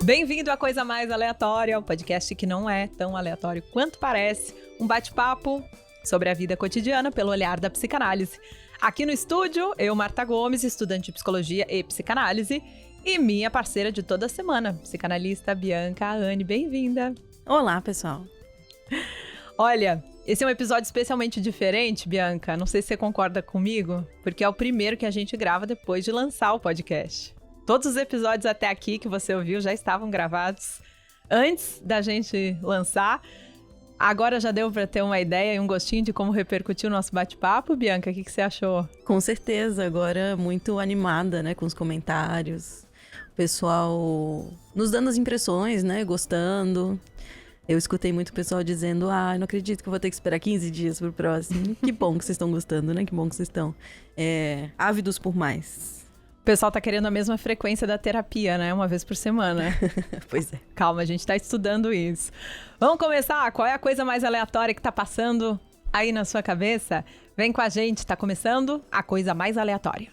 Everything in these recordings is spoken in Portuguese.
Bem-vindo à Coisa Mais Aleatória, o podcast que não é tão aleatório quanto parece. Um bate-papo sobre a vida cotidiana pelo olhar da psicanálise. Aqui no estúdio, eu, Marta Gomes, estudante de psicologia e psicanálise, e minha parceira de toda semana, psicanalista Bianca Ahane. Bem-vinda! Olá, pessoal! Olha, esse é um episódio especialmente diferente, Bianca. Não sei se você concorda comigo, porque é o primeiro que a gente grava depois de lançar o podcast. Todos os episódios até aqui que você ouviu já estavam gravados antes da gente lançar. Agora já deu para ter uma ideia e um gostinho de como repercutiu o nosso bate-papo, Bianca? O que você achou? Com certeza, agora muito animada, né, com os comentários. O pessoal nos dando as impressões, né, gostando. Eu escutei muito o pessoal dizendo, não acredito que eu vou ter que esperar 15 dias pro próximo. Que bom que vocês estão gostando, né? Que bom que vocês estão ávidos por mais. O pessoal tá querendo a mesma frequência da terapia, né? Uma vez por semana. Pois é. Calma, a gente tá estudando isso. Vamos começar? Qual é a coisa mais aleatória que tá passando aí na sua cabeça? Vem com a gente, tá começando a coisa mais aleatória.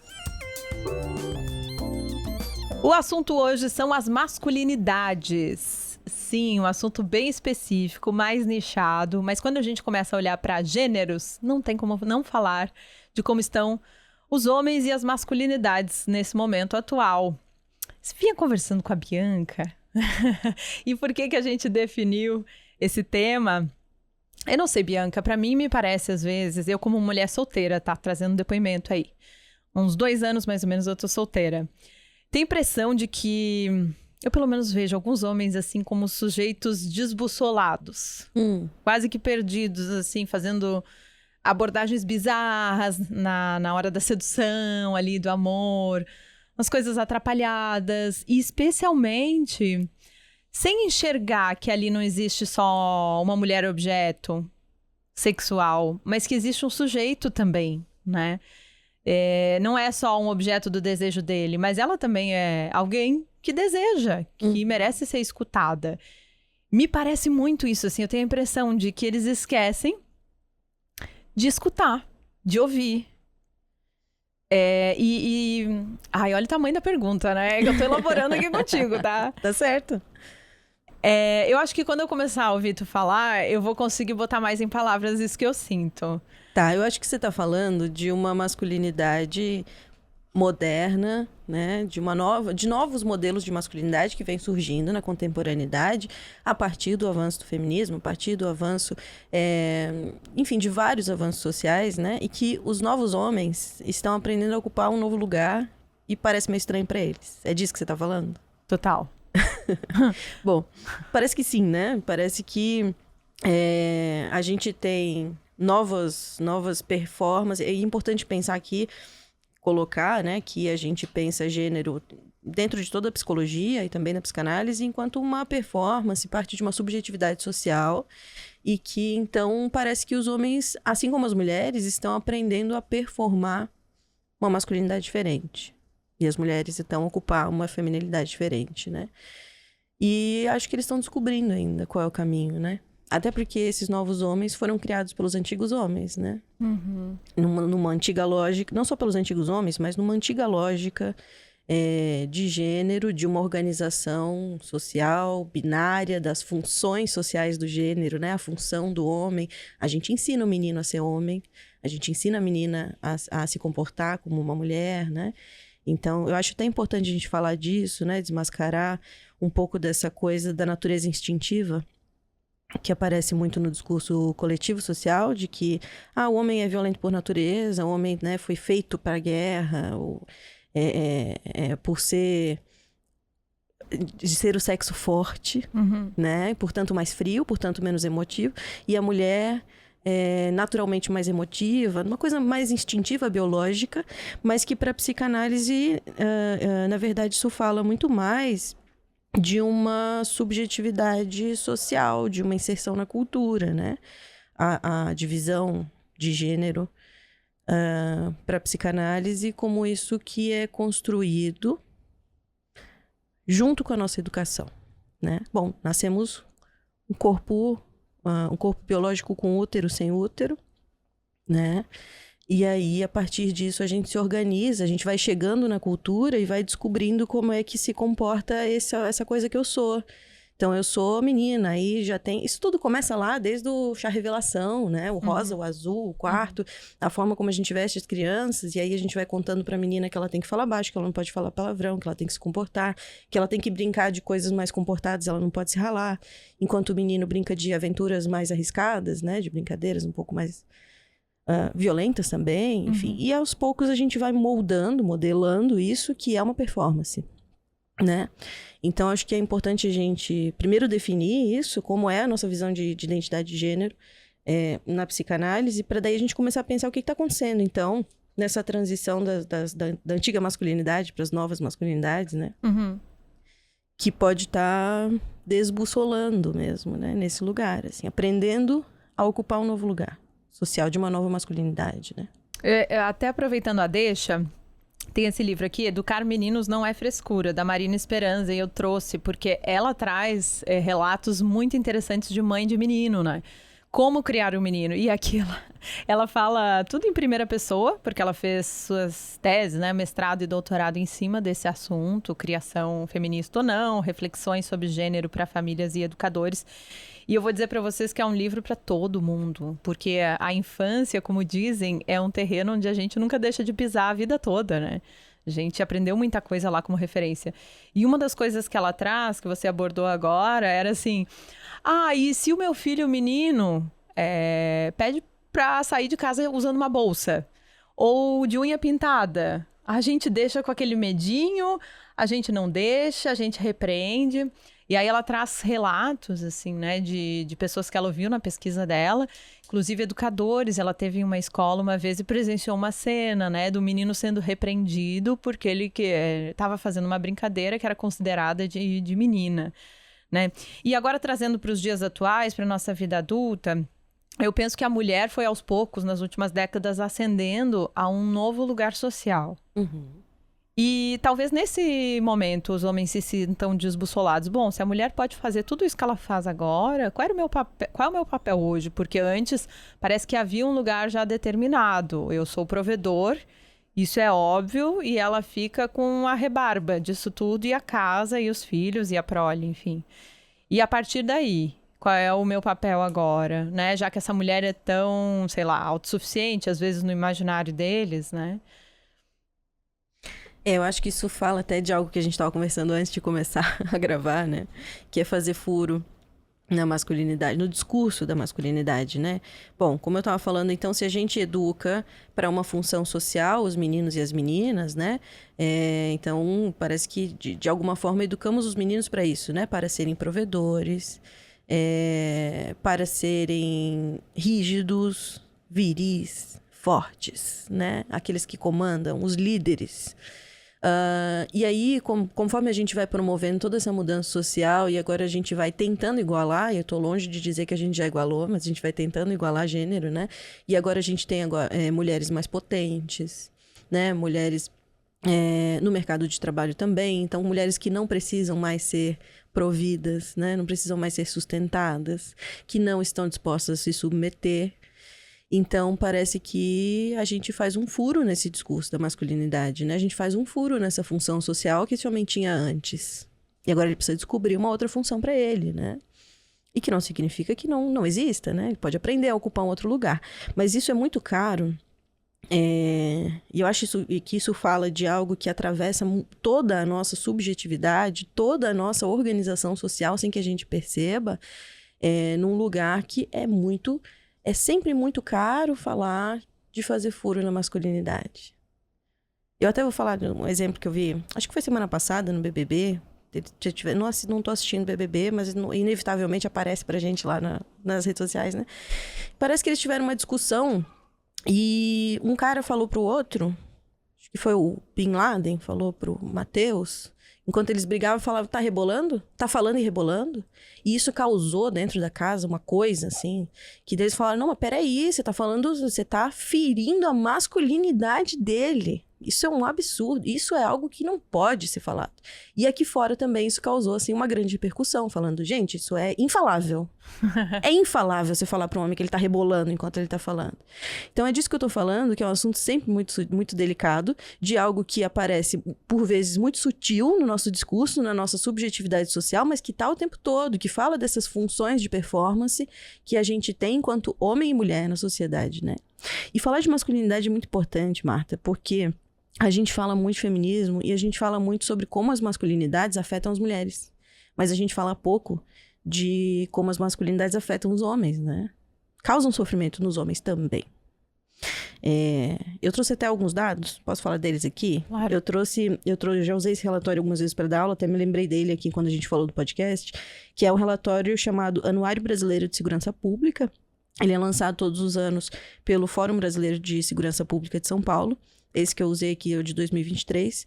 O assunto hoje são as masculinidades. Sim, um assunto bem específico, mais nichado, mas quando a gente começa a olhar para gêneros, não tem como não falar de como estão os homens e as masculinidades nesse momento atual. Você vinha conversando com a Bianca e por que a gente definiu esse tema? Eu não sei, Bianca, para mim me parece às vezes, eu como mulher solteira, tá trazendo depoimento aí, uns 2 anos mais ou menos eu tô solteira, tem impressão de que eu pelo menos vejo alguns homens assim como sujeitos desbussolados, quase que perdidos, assim, fazendo abordagens bizarras na hora da sedução, ali do amor, umas coisas atrapalhadas, e especialmente sem enxergar que ali não existe só uma mulher objeto sexual, mas que existe um sujeito também, né? Não é só um objeto do desejo dele, mas ela também é alguém que deseja, que merece ser escutada. Me parece muito isso, assim, eu tenho a impressão de que eles esquecem de escutar, de ouvir. Ai, olha o tamanho da pergunta, né? Que eu tô elaborando aqui contigo, tá? Tá certo. Eu acho que quando eu começar a ouvir tu falar, eu vou conseguir botar mais em palavras isso que eu sinto. Tá, eu acho que você tá falando de uma masculinidade moderna, né, de novos modelos de masculinidade que vem surgindo na contemporaneidade a partir do avanço do feminismo, a partir do avanço, enfim, de vários avanços sociais, né, e que os novos homens estão aprendendo a ocupar um novo lugar e parece meio estranho para eles. É disso que você tá falando? Total. Bom, parece que sim, né? Parece que a gente tem novas performances. É importante pensar aqui, colocar, né, que a gente pensa gênero dentro de toda a psicologia e também na psicanálise enquanto uma performance, parte de uma subjetividade social, e que então parece que os homens, assim como as mulheres, estão aprendendo a performar uma masculinidade diferente. E as mulheres então ocupar uma feminilidade diferente, né? E acho que eles estão descobrindo ainda qual é o caminho, né? Até porque esses novos homens foram criados pelos antigos homens, né? Uhum. Numa antiga lógica, não só pelos antigos homens, mas numa antiga lógica de gênero, de uma organização social, binária, das funções sociais do gênero, né? A função do homem. A gente ensina o menino a ser homem, a gente ensina a menina a se comportar como uma mulher, né? Então, eu acho até importante a gente falar disso, né? Desmascarar um pouco dessa coisa da natureza instintiva, que aparece muito no discurso coletivo social, de que o homem é violento por natureza, o homem, né, foi feito para a guerra, ou, por ser o sexo forte, né, portanto mais frio, portanto menos emotivo, e a mulher naturalmente mais emotiva, uma coisa mais instintiva, biológica, mas que para a psicanálise, na verdade, isso fala muito mais de uma subjetividade social, de uma inserção na cultura, né? A divisão de gênero para a psicanálise como isso que é construído junto com a nossa educação, né? Bom, nascemos um corpo biológico com útero, sem útero, né? E aí, a partir disso, a gente se organiza, a gente vai chegando na cultura e vai descobrindo como é que se comporta essa coisa que eu sou. Então, eu sou menina, aí já tem... Isso tudo começa lá desde o chá revelação, né? O rosa, o azul, o quarto, a forma como a gente veste as crianças. E aí, a gente vai contando pra menina que ela tem que falar baixo, que ela não pode falar palavrão, que ela tem que se comportar, que ela tem que brincar de coisas mais comportadas, ela não pode se ralar. Enquanto o menino brinca de aventuras mais arriscadas, né? De brincadeiras um pouco mais violentas também, enfim. E aos poucos a gente vai modelando isso, que é uma performance, né? Então, acho que é importante a gente, primeiro, definir isso, como é a nossa visão de identidade de gênero na psicanálise, para daí a gente começar a pensar o que está acontecendo, então, nessa transição da antiga masculinidade para as novas masculinidades, né? Que pode estar desbussolando mesmo, né? Nesse lugar, assim, aprendendo a ocupar um novo lugar social de uma nova masculinidade, né? Até aproveitando a deixa... Tem esse livro aqui, Educar Meninos Não É Frescura, da Marina Esperanza, e eu trouxe porque ela traz relatos muito interessantes de mãe de menino, né? Como criar um menino. E aqui ela fala tudo em primeira pessoa, porque ela fez suas teses, né? Mestrado e doutorado em cima desse assunto, criação feminista ou não, reflexões sobre gênero para famílias e educadores. E eu vou dizer para vocês que é um livro para todo mundo, porque a infância, como dizem, é um terreno onde a gente nunca deixa de pisar a vida toda, né? A gente aprendeu muita coisa lá como referência. E uma das coisas que ela traz, que você abordou agora, era assim... e se o meu filho, menino, pede pra sair de casa usando uma bolsa? Ou de unha pintada? A gente deixa com aquele medinho, a gente não deixa, a gente repreende... E aí ela traz relatos, assim, né, de pessoas que ela ouviu na pesquisa dela, inclusive educadores. Ela teve em uma escola uma vez e presenciou uma cena, né, do menino sendo repreendido porque ele estava fazendo uma brincadeira que era considerada de menina, né? E agora trazendo para os dias atuais, para nossa vida adulta, eu penso que a mulher foi aos poucos, nas últimas décadas, ascendendo a um novo lugar social. E talvez nesse momento os homens se sintam desbussolados. Bom, se a mulher pode fazer tudo isso que ela faz agora, qual é o meu papel hoje? Porque antes parece que havia um lugar já determinado. Eu sou o provedor, isso é óbvio, e ela fica com a rebarba disso tudo, e a casa, e os filhos, e a prole, enfim. E a partir daí, qual é o meu papel agora, né? Já que essa mulher é tão, sei lá, autossuficiente, às vezes no imaginário deles, né? Eu acho que isso fala até de algo que a gente estava conversando antes de começar a gravar, né? Que é fazer furo na masculinidade, no discurso da masculinidade, né? Bom, como eu estava falando, então, se a gente educa para uma função social, os meninos e as meninas, né? Então, parece que, de alguma forma, educamos os meninos para isso, né? Para serem provedores, para serem rígidos, viris, fortes, né? Aqueles que comandam, os líderes. E aí, conforme a gente vai promovendo toda essa mudança social, e agora a gente vai tentando igualar, e eu tô longe de dizer que a gente já igualou, mas a gente vai tentando igualar gênero, né? E agora a gente tem mulheres mais potentes, né? Mulheres no mercado de trabalho também, então mulheres que não precisam mais ser providas, né? Não precisam mais ser sustentadas, que não estão dispostas a se submeter. Então, parece que a gente faz um furo nesse discurso da masculinidade, né? A gente faz um furo nessa função social que esse homem tinha antes. E agora ele precisa descobrir uma outra função para ele, né? E que não significa que não exista, né? Ele pode aprender a ocupar um outro lugar. Mas isso é muito caro. E eu acho que isso fala de algo que atravessa toda a nossa subjetividade, toda a nossa organização social, sem que a gente perceba, num lugar que é sempre muito caro falar de fazer furo na masculinidade. Eu até vou falar de um exemplo que eu vi, acho que foi semana passada no BBB. Não tô assistindo BBB, mas inevitavelmente aparece pra gente lá nas redes sociais, né? Parece que eles tiveram uma discussão e um cara falou pro outro, acho que foi o Bin Laden, falou pro Matheus, enquanto eles brigavam, falava, tá rebolando? Tá falando e rebolando? E isso causou dentro da casa uma coisa, assim, que eles falaram, não, mas peraí, você tá ferindo a masculinidade dele. Isso é um absurdo, isso é algo que não pode ser falado. E aqui fora também isso causou, assim, uma grande repercussão, falando, gente, isso é infalável. É infalável você falar para um homem que ele tá rebolando enquanto ele tá falando. Então é disso que eu tô falando, que é um assunto sempre muito, muito delicado, de algo que aparece, por vezes, muito sutil no nosso discurso, na nossa subjetividade social, mas que tá o tempo todo, que fala dessas funções de performance que a gente tem enquanto homem e mulher na sociedade, né? E falar de masculinidade é muito importante, Marta, porque a gente fala muito de feminismo e a gente fala muito sobre como as masculinidades afetam as mulheres. Mas a gente fala pouco de como as masculinidades afetam os homens, né? Causam sofrimento nos homens também. Eu trouxe até alguns dados, posso falar deles aqui? Claro. Eu já usei esse relatório algumas vezes para dar aula, até me lembrei dele aqui quando a gente falou do podcast, que é um relatório chamado Anuário Brasileiro de Segurança Pública. Ele é lançado todos os anos pelo Fórum Brasileiro de Segurança Pública de São Paulo. Esse que eu usei aqui é o de 2023.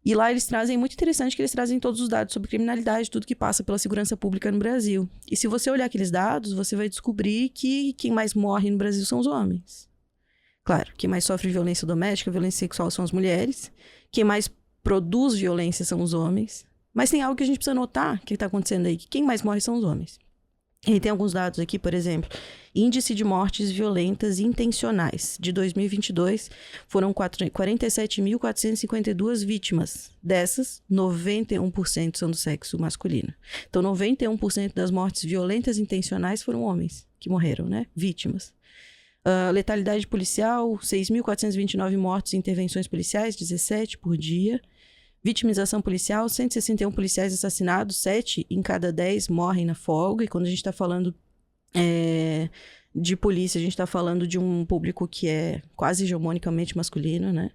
E lá eles trazem, muito interessante que eles trazem todos os dados sobre criminalidade, tudo que passa pela segurança pública no Brasil. E se você olhar aqueles dados, você vai descobrir que quem mais morre no Brasil são os homens. Claro, quem mais sofre violência doméstica, violência sexual são as mulheres. Quem mais produz violência são os homens. Mas tem algo que a gente precisa notar que está acontecendo aí, que quem mais morre são os homens. E tem alguns dados aqui, por exemplo, índice de mortes violentas intencionais. De 2022, foram 47.452 vítimas. Dessas, 91% são do sexo masculino. Então, 91% das mortes violentas intencionais foram homens que morreram, né? Vítimas. Letalidade policial, 6.429 mortes em intervenções policiais, 17 por dia. Vitimização policial, 161 policiais assassinados, 7 em cada 10 morrem na folga. E quando a gente está falando de polícia, a gente está falando de um público que é quase hegemonicamente masculino, né?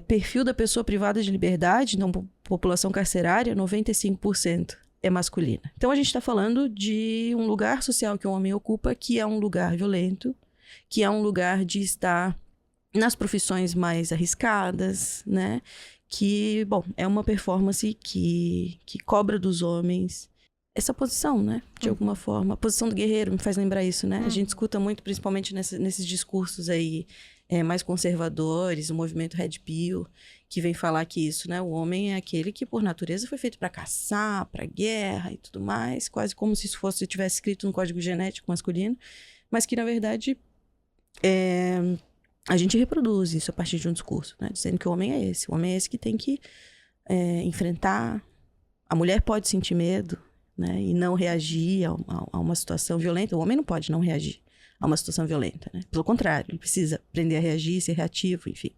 Perfil da pessoa privada de liberdade, então população carcerária, 95% é masculina. Então a gente está falando de um lugar social que o homem ocupa, que é um lugar violento, que é um lugar de estar nas profissões mais arriscadas, né? Que, bom, é uma performance que cobra dos homens essa posição, né? De alguma forma. A posição do guerreiro me faz lembrar isso, né? A gente escuta muito, principalmente nesses discursos aí mais conservadores, o movimento Red Pill, que vem falar que isso, né? O homem é aquele que, por natureza, foi feito para caçar, para guerra e tudo mais, quase como se isso tivesse escrito no código genético masculino, mas que, na verdade, a gente reproduz isso a partir de um discurso, né? Dizendo que o homem é esse. O homem é esse que tem que enfrentar. A mulher pode sentir medo, né? E não reagir a uma situação violenta. O homem não pode não reagir a uma situação violenta, né? Pelo contrário, ele precisa aprender a reagir, ser reativo, enfim.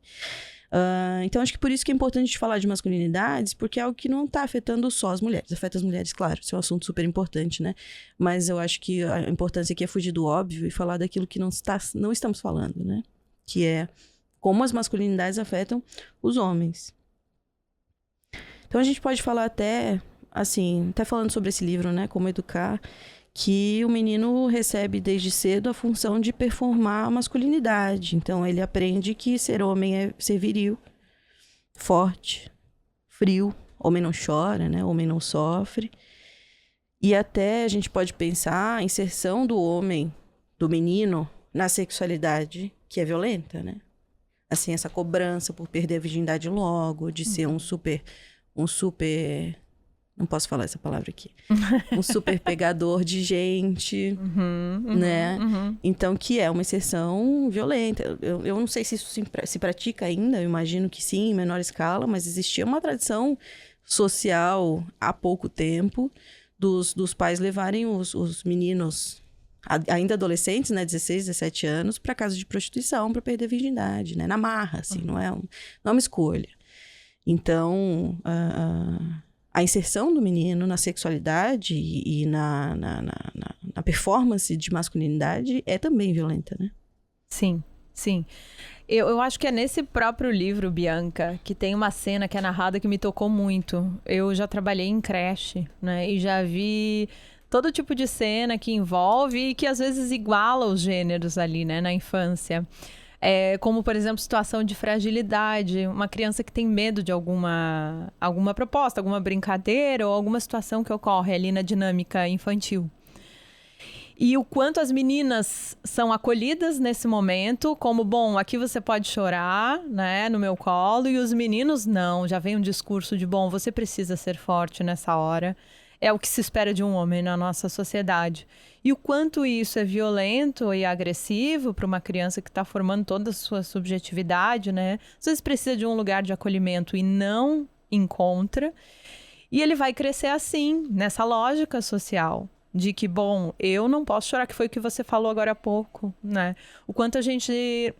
Então, acho que por isso que é importante a gente falar de masculinidades, porque é algo que não está afetando só as mulheres. Afeta as mulheres, claro, isso é um assunto super importante, né? Mas eu acho que a importância aqui é fugir do óbvio e falar daquilo que não estamos falando, né? Que é como as masculinidades afetam os homens. Então, a gente pode falar até falando sobre esse livro, né? Como educar, que o menino recebe desde cedo a função de performar a masculinidade. Então, ele aprende que ser homem é ser viril, forte, frio. Homem não chora, né? Homem não sofre. E até a gente pode pensar a inserção do homem, do menino, na sexualidade, que é violenta, né? Assim, essa cobrança por perder a virgindade logo, de ser um super... Não posso falar essa palavra aqui. Um super pegador de gente, né? Então, que é uma inserção violenta. Eu não sei se isso se pratica ainda, eu imagino que sim, em menor escala, mas existia uma tradição social há pouco tempo dos pais levarem os meninos, ainda adolescentes, né, 16, 17 anos, para casa de prostituição, para perder a virgindade, né? Na marra, assim, não é uma escolha. Então, a inserção do menino na sexualidade e na performance de masculinidade é também violenta, né? Sim, sim. Eu acho que é nesse próprio livro, Bianca, que tem uma cena que é narrada que me tocou muito. Eu já trabalhei em creche, né? E já vi todo tipo de cena que envolve e que às vezes iguala os gêneros ali, né? Na infância. Como, por exemplo, situação de fragilidade, uma criança que tem medo de alguma proposta, alguma brincadeira ou alguma situação que ocorre ali na dinâmica infantil. E o quanto as meninas são acolhidas nesse momento, como, bom, aqui você pode chorar, né, no meu colo, e os meninos não, já vem um discurso de, bom, você precisa ser forte nessa hora. é o que se espera de um homem na nossa sociedade. E o quanto isso é violento e agressivo para uma criança que está formando toda a sua subjetividade, né? Às vezes precisa de um lugar de acolhimento e não encontra. E ele vai crescer assim, nessa lógica social. De que, bom, eu não posso chorar, que foi o que você falou agora há pouco, né? O quanto a gente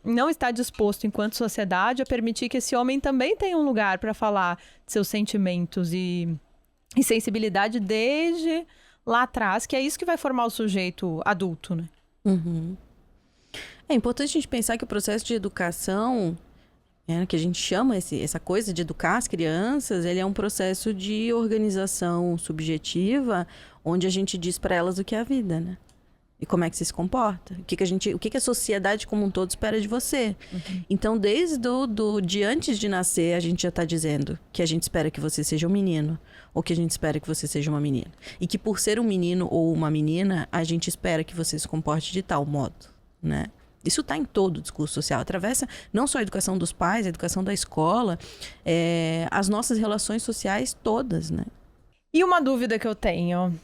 não está disposto, enquanto sociedade, a permitir que esse homem também tenha um lugar para falar de seus sentimentos e sensibilidade desde lá atrás, que é isso que vai formar o sujeito adulto, né? É importante a gente pensar que o processo de educação, que a gente chama essa coisa de educar as crianças, ele é um processo de organização subjetiva, onde a gente diz para elas o que é a vida, né? E como é que você se comporta? O que a sociedade como um todo espera de você? Então, desde de antes de nascer, a gente já está dizendo que a gente espera que você seja um menino, ou que a gente espera que você seja uma menina. E que por ser um menino ou uma menina, a gente espera que você se comporte de tal modo, né? Isso está em todo o discurso social. Atravessa não só a educação dos pais, a educação da escola, as nossas relações sociais todas, né? E uma dúvida que eu tenho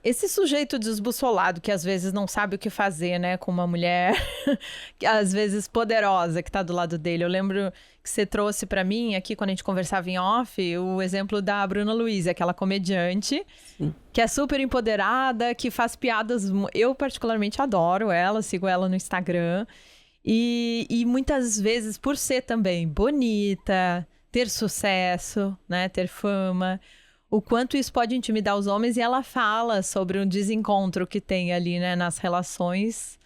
esse sujeito desbussolado que às vezes não sabe o que fazer, né, com uma mulher que às vezes poderosa que tá do lado dele. Eu lembro que você trouxe pra mim aqui quando a gente conversava em off o exemplo da Bruna Luiz, aquela comediante. Sim. Que é super empoderada, que faz piadas. Eu particularmente adoro ela, sigo ela no Instagram e muitas vezes por ser também bonita, ter sucesso, né, ter fama, o quanto isso pode intimidar os homens, e ela fala sobre um desencontro que tem ali, né, nas relações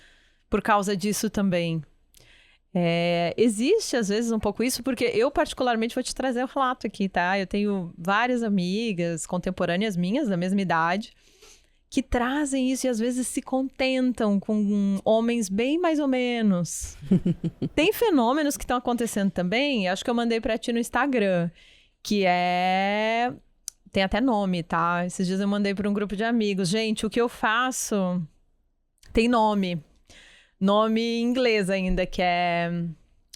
por causa disso também. Existe, às vezes, um pouco isso, porque eu, particularmente, vou te trazer o relato aqui, tá? Eu tenho várias amigas contemporâneas minhas, da mesma idade, que trazem isso e, às vezes, se contentam com homens bem mais ou menos. Tem fenômenos que estão acontecendo também, acho que eu mandei pra ti no Instagram, que tem até nome, tá? Esses dias eu mandei para um grupo de amigos. Gente, o que eu faço tem nome. Nome em inglês ainda, que é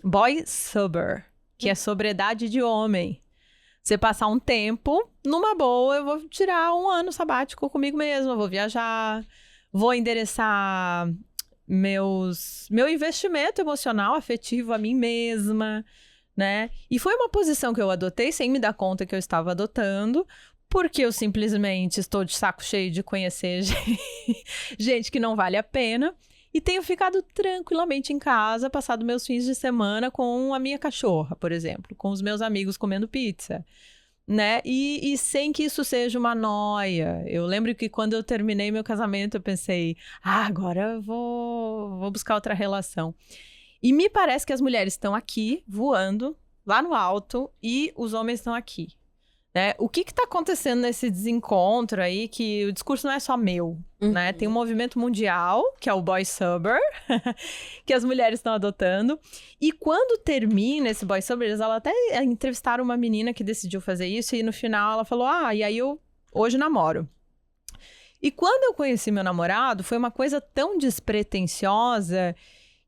boy sober, que é sobriedade de homem. Você passar um tempo, numa boa, eu vou tirar um ano sabático comigo mesma, vou viajar, vou endereçar meu investimento emocional, afetivo a mim mesma, né? E foi uma posição que eu adotei sem me dar conta que eu estava adotando, porque eu simplesmente estou de saco cheio de conhecer gente que não vale a pena, e tenho ficado tranquilamente em casa, passado meus fins de semana com a minha cachorra, por exemplo, com os meus amigos comendo pizza, né? E sem que isso seja uma noia. Eu lembro que quando eu terminei meu casamento, eu pensei, agora eu vou buscar outra relação. E me parece que as mulheres estão aqui, voando, lá no alto, e os homens estão aqui. Né? O que está acontecendo nesse desencontro aí, que o discurso não é só meu, né? Tem um movimento mundial, que é o boy sober, que as mulheres estão adotando. E quando termina esse boy sober, elas até entrevistaram uma menina que decidiu fazer isso, e no final ela falou, e aí eu hoje namoro. E quando eu conheci meu namorado, foi uma coisa tão despretensiosa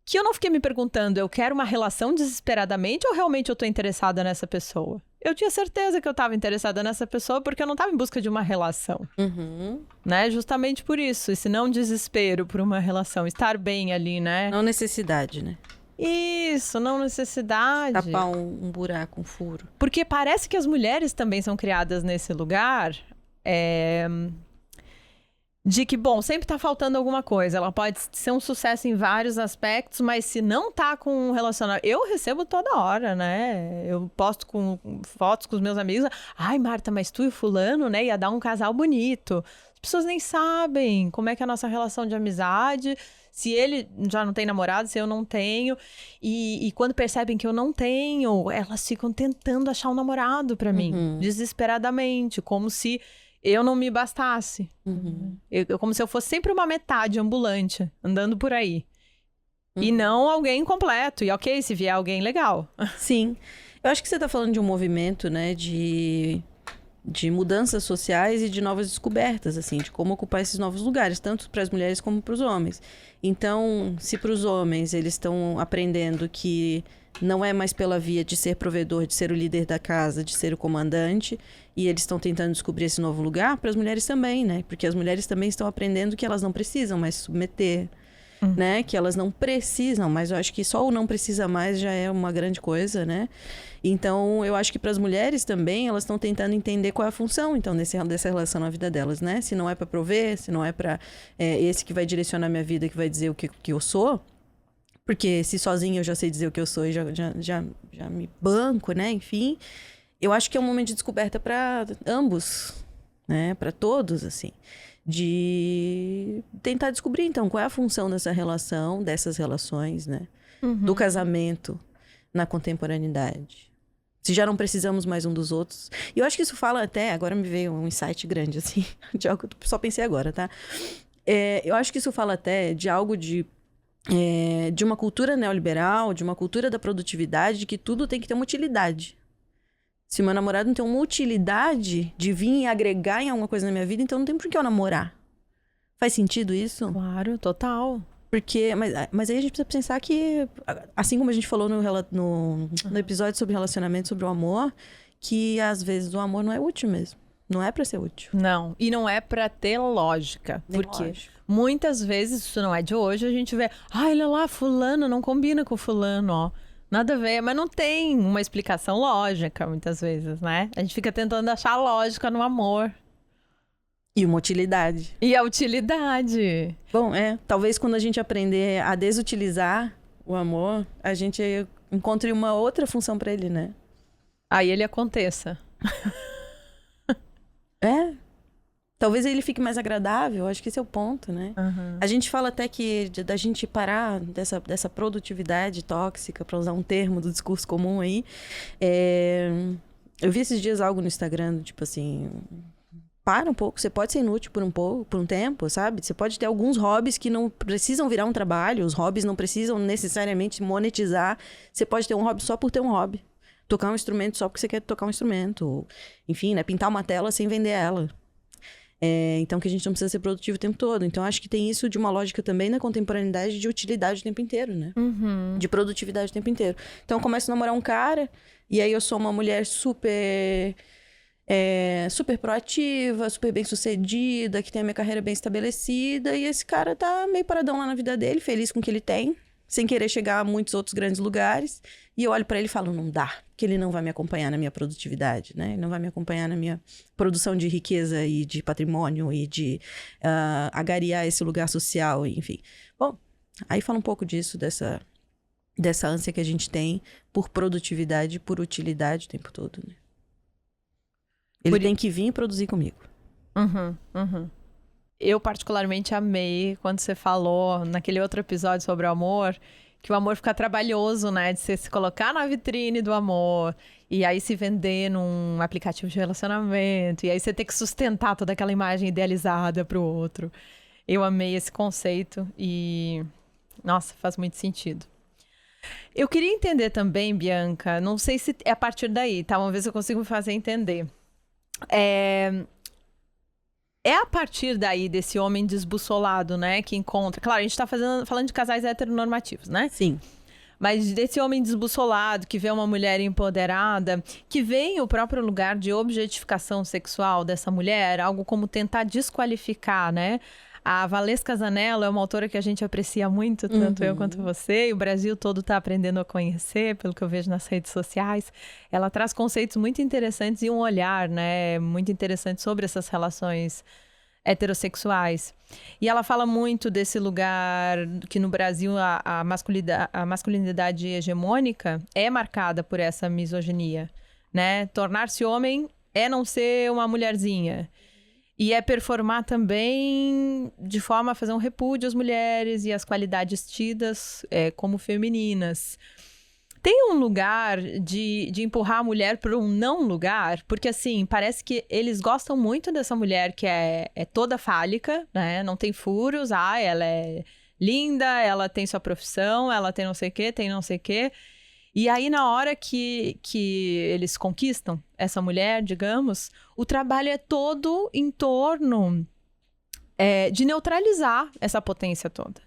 que eu não fiquei me perguntando, eu quero uma relação desesperadamente ou realmente eu tô interessada nessa pessoa? Eu tinha certeza que eu tava interessada nessa pessoa porque eu não tava em busca de uma relação. Né? Justamente por isso, esse não desespero por uma relação, estar bem ali, né? Não necessidade, né? Isso, não necessidade. Tapar um buraco, um furo. Porque parece que as mulheres também são criadas nesse lugar, de que, bom, sempre tá faltando alguma coisa. Ela pode ser um sucesso em vários aspectos, mas se não tá com um relacionamento... Eu recebo toda hora, né? Eu posto fotos com os meus amigos. Ai, Marta, mas tu e o fulano, né? Ia dar um casal bonito. As pessoas nem sabem como é que é a nossa relação de amizade. Se ele já não tem namorado, se eu não tenho. E quando percebem que eu não tenho, elas ficam tentando achar um namorado pra mim. Desesperadamente. Como se... eu não me bastasse. Como se eu fosse sempre uma metade ambulante, andando por aí. E não alguém completo. E ok, se vier alguém legal. Sim. Eu acho que você está falando de um movimento, né, de de mudanças sociais e de novas descobertas, assim, de como ocupar esses novos lugares, tanto para as mulheres como para os homens. Então, se para os homens eles estão aprendendo que não é mais pela via de ser provedor, de ser o líder da casa, de ser o comandante, e eles estão tentando descobrir esse novo lugar, para as mulheres também, né? Porque as mulheres também estão aprendendo que elas não precisam mais se submeter, né? Que elas não precisam, mas eu acho que só o não precisa mais já é uma grande coisa, né? Então, eu acho que para as mulheres também, elas estão tentando entender qual é a função, então, dessa relação na vida delas, né? Se não é para prover, se não é para esse que vai direcionar minha vida, que vai dizer o que eu sou, porque se sozinho eu já sei dizer o que eu sou e já me banco, né? Enfim, eu acho que é um momento de descoberta para ambos, né? Para todos, assim. De tentar descobrir, então, qual é a função dessa relação, dessas relações, né? Do casamento na contemporaneidade. Se já não precisamos mais um dos outros. E eu acho que isso fala até... Agora me veio um insight grande, assim, de algo que eu só pensei agora, tá? Eu acho que isso fala até de algo de uma cultura neoliberal, de uma cultura da produtividade, de que tudo tem que ter uma utilidade. Se o meu namorado não tem uma utilidade de vir e agregar em alguma coisa na minha vida, então não tem por que eu namorar. Faz sentido isso? Claro, total. Porque, mas aí a gente precisa pensar que, assim como a gente falou no episódio sobre relacionamento, sobre o amor, que às vezes o amor não é útil mesmo. Não é pra ser útil. Não, e não é pra ter lógica. Nem porque lógica. muitas vezes, isso não é de hoje, a gente vê... olha lá, fulano, não combina com fulano, ó. Nada a ver, mas não tem uma explicação lógica, muitas vezes, né? A gente fica tentando achar lógica no amor. E uma utilidade. E a utilidade. Bom, talvez quando a gente aprender a desutilizar o amor, a gente encontre uma outra função pra ele, né? Aí ele aconteça. Talvez ele fique mais agradável, acho que esse é o ponto, né? Uhum. A gente fala até que da gente parar dessa produtividade tóxica, para usar um termo do discurso comum aí. Eu vi esses dias algo no Instagram, tipo assim... Para um pouco, você pode ser inútil por um tempo, sabe? Você pode ter alguns hobbies que não precisam virar um trabalho, os hobbies não precisam necessariamente monetizar. Você pode ter um hobby só por ter um hobby. Tocar um instrumento só porque você quer tocar um instrumento. Enfim, né? Pintar uma tela sem vender ela. Então, que a gente não precisa ser produtivo o tempo todo. Então, acho que tem isso de uma lógica também na contemporaneidade de utilidade o tempo inteiro, né? Uhum. De produtividade o tempo inteiro. Então, eu começo a namorar um cara, e aí eu sou uma mulher super proativa, super bem-sucedida, que tem a minha carreira bem estabelecida, e esse cara tá meio paradão lá na vida dele, feliz com o que ele tem, sem querer chegar a muitos outros grandes lugares. E eu olho pra ele e falo, não dá, porque ele não vai me acompanhar na minha produtividade, né? Ele não vai me acompanhar na minha produção de riqueza e de patrimônio e de agariar esse lugar social, enfim. Bom, aí fala um pouco disso, dessa ânsia que a gente tem por produtividade e por utilidade o tempo todo, né? Ele tem que vir e produzir comigo. Uhum, uhum. Eu particularmente amei quando você falou naquele outro episódio sobre o amor, que o amor fica trabalhoso, né? De você se colocar na vitrine do amor e aí se vender num aplicativo de relacionamento e aí você ter que sustentar toda aquela imagem idealizada pro outro. Eu amei esse conceito e, nossa, faz muito sentido. Eu queria entender também, Bianca, não sei se é a partir daí, tá? Vamos ver se eu consigo me fazer entender. É a partir daí desse homem desbussolado, né, que encontra... Claro, a gente tá falando de casais heteronormativos, né? Sim. Mas desse homem desbussolado, que vê uma mulher empoderada, que vê em o próprio lugar de objetificação sexual dessa mulher, algo como tentar desqualificar, né? A Valesca Zanello é uma autora que a gente aprecia muito, tanto eu quanto você, e o Brasil todo está aprendendo a conhecer, pelo que eu vejo nas redes sociais. Ela traz conceitos muito interessantes e um olhar, né, muito interessante sobre essas relações heterossexuais. E ela fala muito desse lugar que no Brasil a masculinidade hegemônica é marcada por essa misoginia, né? Tornar-se homem é não ser uma mulherzinha. E é performar também de forma a fazer um repúdio às mulheres e às qualidades tidas como femininas. Tem um lugar de empurrar a mulher para um não lugar? Porque, assim, parece que eles gostam muito dessa mulher que é toda fálica, né? Não tem furos. Ela é linda, ela tem sua profissão, ela tem não sei o quê, tem não sei o quê. E aí, na hora que eles conquistam essa mulher, digamos, o trabalho é todo em torno de neutralizar essa potência toda.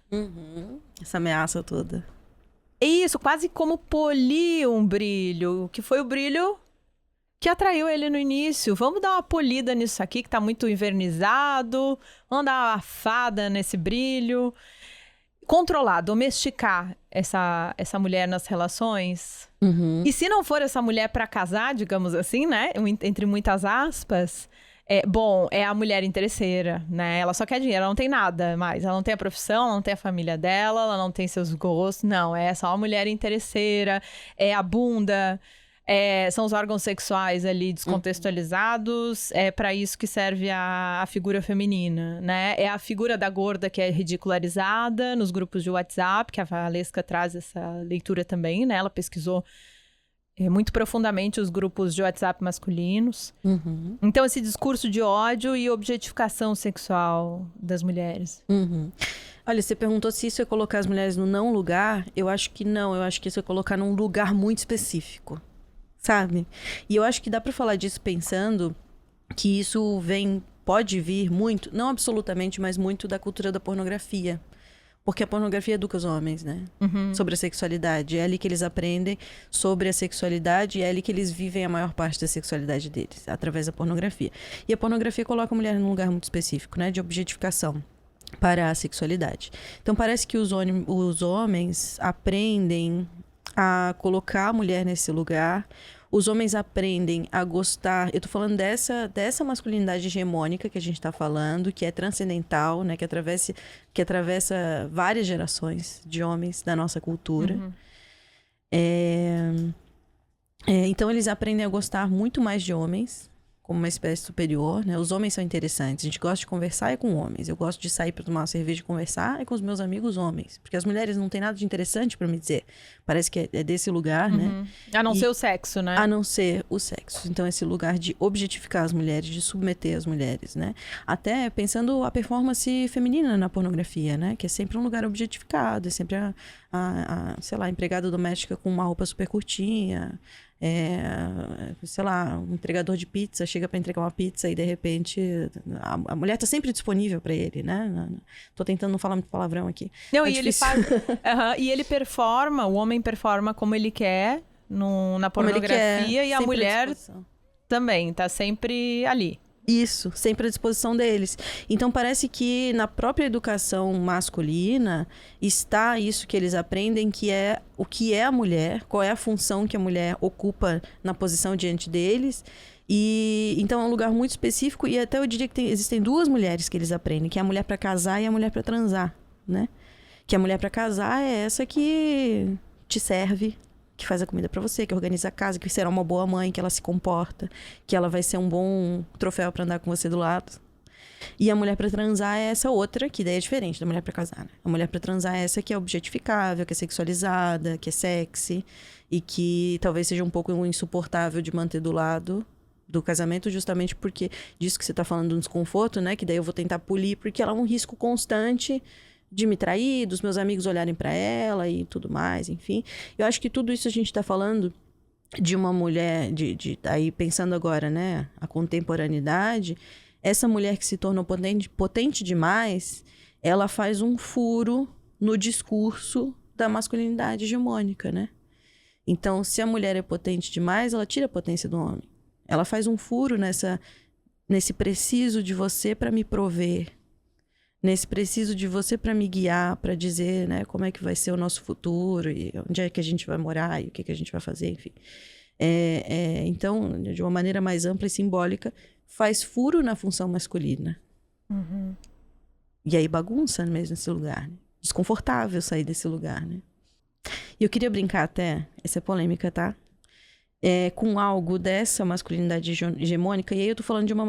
Essa ameaça toda. Isso, quase como polir um brilho, que foi o brilho que atraiu ele no início. Vamos dar uma polida nisso aqui, que tá muito invernizado. Vamos dar uma afada nesse brilho. Controlar, domesticar essa mulher nas relações. E se não for essa mulher para casar, digamos assim, né? Entre muitas aspas, é a mulher interesseira, né? Ela só quer dinheiro, ela não tem nada mais. Ela não tem a profissão, ela não tem a família dela, ela não tem seus gostos. Não, é só uma mulher interesseira, é a bunda... são os órgãos sexuais ali descontextualizados, é para isso que serve a figura feminina, né? É a figura da gorda que é ridicularizada nos grupos de WhatsApp, que a Valesca traz essa leitura também, né? Ela pesquisou muito profundamente os grupos de WhatsApp masculinos. Então, esse discurso de ódio e objetificação sexual das mulheres. Olha, você perguntou se isso é colocar as mulheres no não lugar. Eu acho que não, eu acho que isso é colocar num lugar muito específico. Sabe? E eu acho que dá pra falar disso pensando que isso pode vir muito, não absolutamente, mas muito da cultura da pornografia. Porque a pornografia educa os homens, né? Sobre a sexualidade. É ali que eles aprendem sobre a sexualidade e é ali que eles vivem a maior parte da sexualidade deles, através da pornografia. E a pornografia coloca a mulher num lugar muito específico, né? De objetificação para a sexualidade. Então parece que os homens aprendem a colocar a mulher nesse lugar. Os homens aprendem a gostar... Eu tô falando dessa masculinidade hegemônica que a gente tá falando, que é transcendental, né? Que atravessa várias gerações de homens da nossa cultura. Então, eles aprendem a gostar muito mais de homens, como uma espécie superior, né? Os homens são interessantes. A gente gosta de conversar com homens. Eu gosto de sair para tomar uma cerveja e conversar com os meus amigos homens. Porque as mulheres não têm nada de interessante para me dizer. Parece que é desse lugar, né? A não ser o sexo, né? A não ser o sexo. Então, esse lugar de objetificar as mulheres, de submeter as mulheres, né? Até pensando a performance feminina na pornografia, né? Que é sempre um lugar objetificado. É sempre sei lá, empregada doméstica com uma roupa super curtinha. Sei lá, um entregador de pizza chega para entregar uma pizza e de repente a mulher tá sempre disponível para ele, né? Tô tentando não falar muito palavrão aqui. Não, e ele faz e ele performa, o homem performa como ele quer na pornografia e a mulher também tá sempre ali. Isso, sempre à disposição deles. Então parece que na própria educação masculina está isso que eles aprendem, que é o que é a mulher, qual é a função que a mulher ocupa na posição diante deles. E então é um lugar muito específico e até eu diria que existem duas mulheres que eles aprendem, que é a mulher para casar e a mulher para transar, né? Que a mulher para casar é essa que te serve, que faz a comida pra você, que organiza a casa, que será uma boa mãe, que ela se comporta, que ela vai ser um bom troféu pra andar com você do lado. E a mulher pra transar é essa outra, que daí é diferente da mulher pra casar, né? A mulher pra transar é essa que é objetificável, que é sexualizada, que é sexy e que talvez seja um pouco insuportável de manter do lado do casamento, justamente porque disso que você tá falando, do desconforto, né? Que daí eu vou tentar polir, porque ela é um risco constante de me trair, dos meus amigos olharem pra ela e tudo mais, enfim. Eu acho que tudo isso a gente tá falando de uma mulher, aí pensando agora, né, a contemporaneidade, essa mulher que se tornou potente demais, ela faz um furo no discurso da masculinidade hegemônica, né? Então, se a mulher é potente demais, ela tira a potência do homem. Ela faz um furo nesse preciso de você pra me prover, nesse preciso de você para me guiar, para dizer, né, como é que vai ser o nosso futuro e onde é que a gente vai morar e o que a gente vai fazer, enfim. Então, de uma maneira mais ampla e simbólica, faz furo na função masculina. E aí bagunça mesmo esse lugar, né? Desconfortável sair desse lugar, né? E eu queria brincar até, essa é polêmica, tá? Com algo dessa masculinidade hegemônica, e aí eu tô falando de uma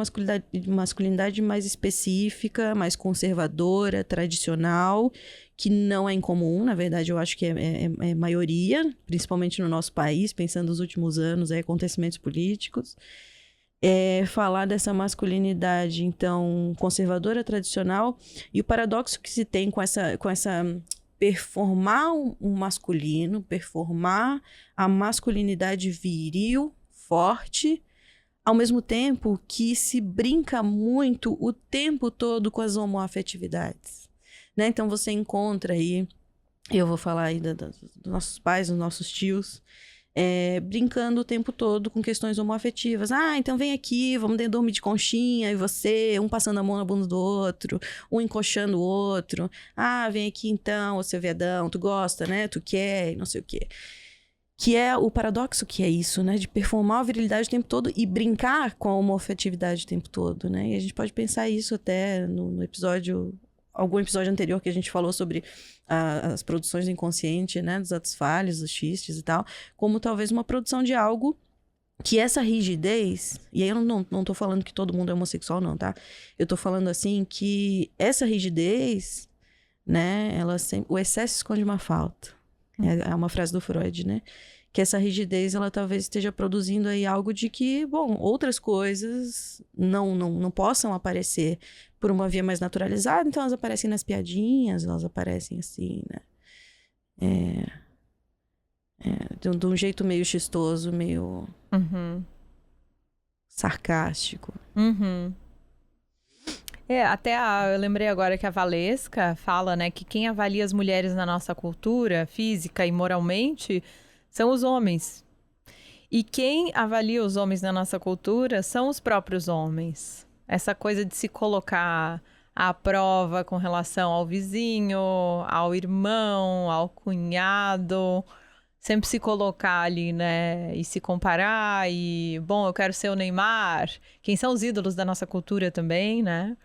masculinidade mais específica, mais conservadora, tradicional, que não é incomum, na verdade eu acho que é maioria, principalmente no nosso país, pensando nos últimos anos, acontecimentos políticos. Falar dessa masculinidade, então, conservadora, tradicional, e o paradoxo que se tem com essa performar um masculino, performar a masculinidade viril, forte, ao mesmo tempo que se brinca muito o tempo todo com as homoafetividades, né? Então você encontra aí, eu vou falar aí dos nossos pais, dos nossos tios, brincando o tempo todo com questões homoafetivas. Ah, então vem aqui, vamos dormir de conchinha, e você, um passando a mão na bunda do outro, um encoxando o outro. Ah, vem aqui então, ô seu viadão, tu gosta, né? Tu quer, e não sei o quê. Que é o paradoxo que é isso, né? De performar a virilidade o tempo todo e brincar com a homoafetividade o tempo todo, né? E a gente pode pensar isso até no episódio... Algum episódio anterior que a gente falou sobre as produções do inconsciente, né? Dos atos falhos, dos xistes e tal. Como talvez uma produção de algo que essa rigidez... E aí eu não tô falando que todo mundo é homossexual, não, tá? Eu tô falando, assim, que essa rigidez, né? Ela sempre... O excesso esconde uma falta. É uma frase do Freud, né? Que essa rigidez, ela talvez esteja produzindo aí algo de que, bom, outras coisas não possam aparecer por uma via mais naturalizada, então elas aparecem nas piadinhas, elas aparecem assim, né? De um jeito meio chistoso, meio sarcástico. Eu lembrei agora que a Valesca fala, né, que quem avalia as mulheres na nossa cultura, física e moralmente, são os homens. E quem avalia os homens na nossa cultura são os próprios homens. Essa coisa de se colocar à prova com relação ao vizinho, ao irmão, ao cunhado, sempre se colocar ali, né, e se comparar e, bom, eu quero ser o Neymar. Quem são os ídolos da nossa cultura também, né?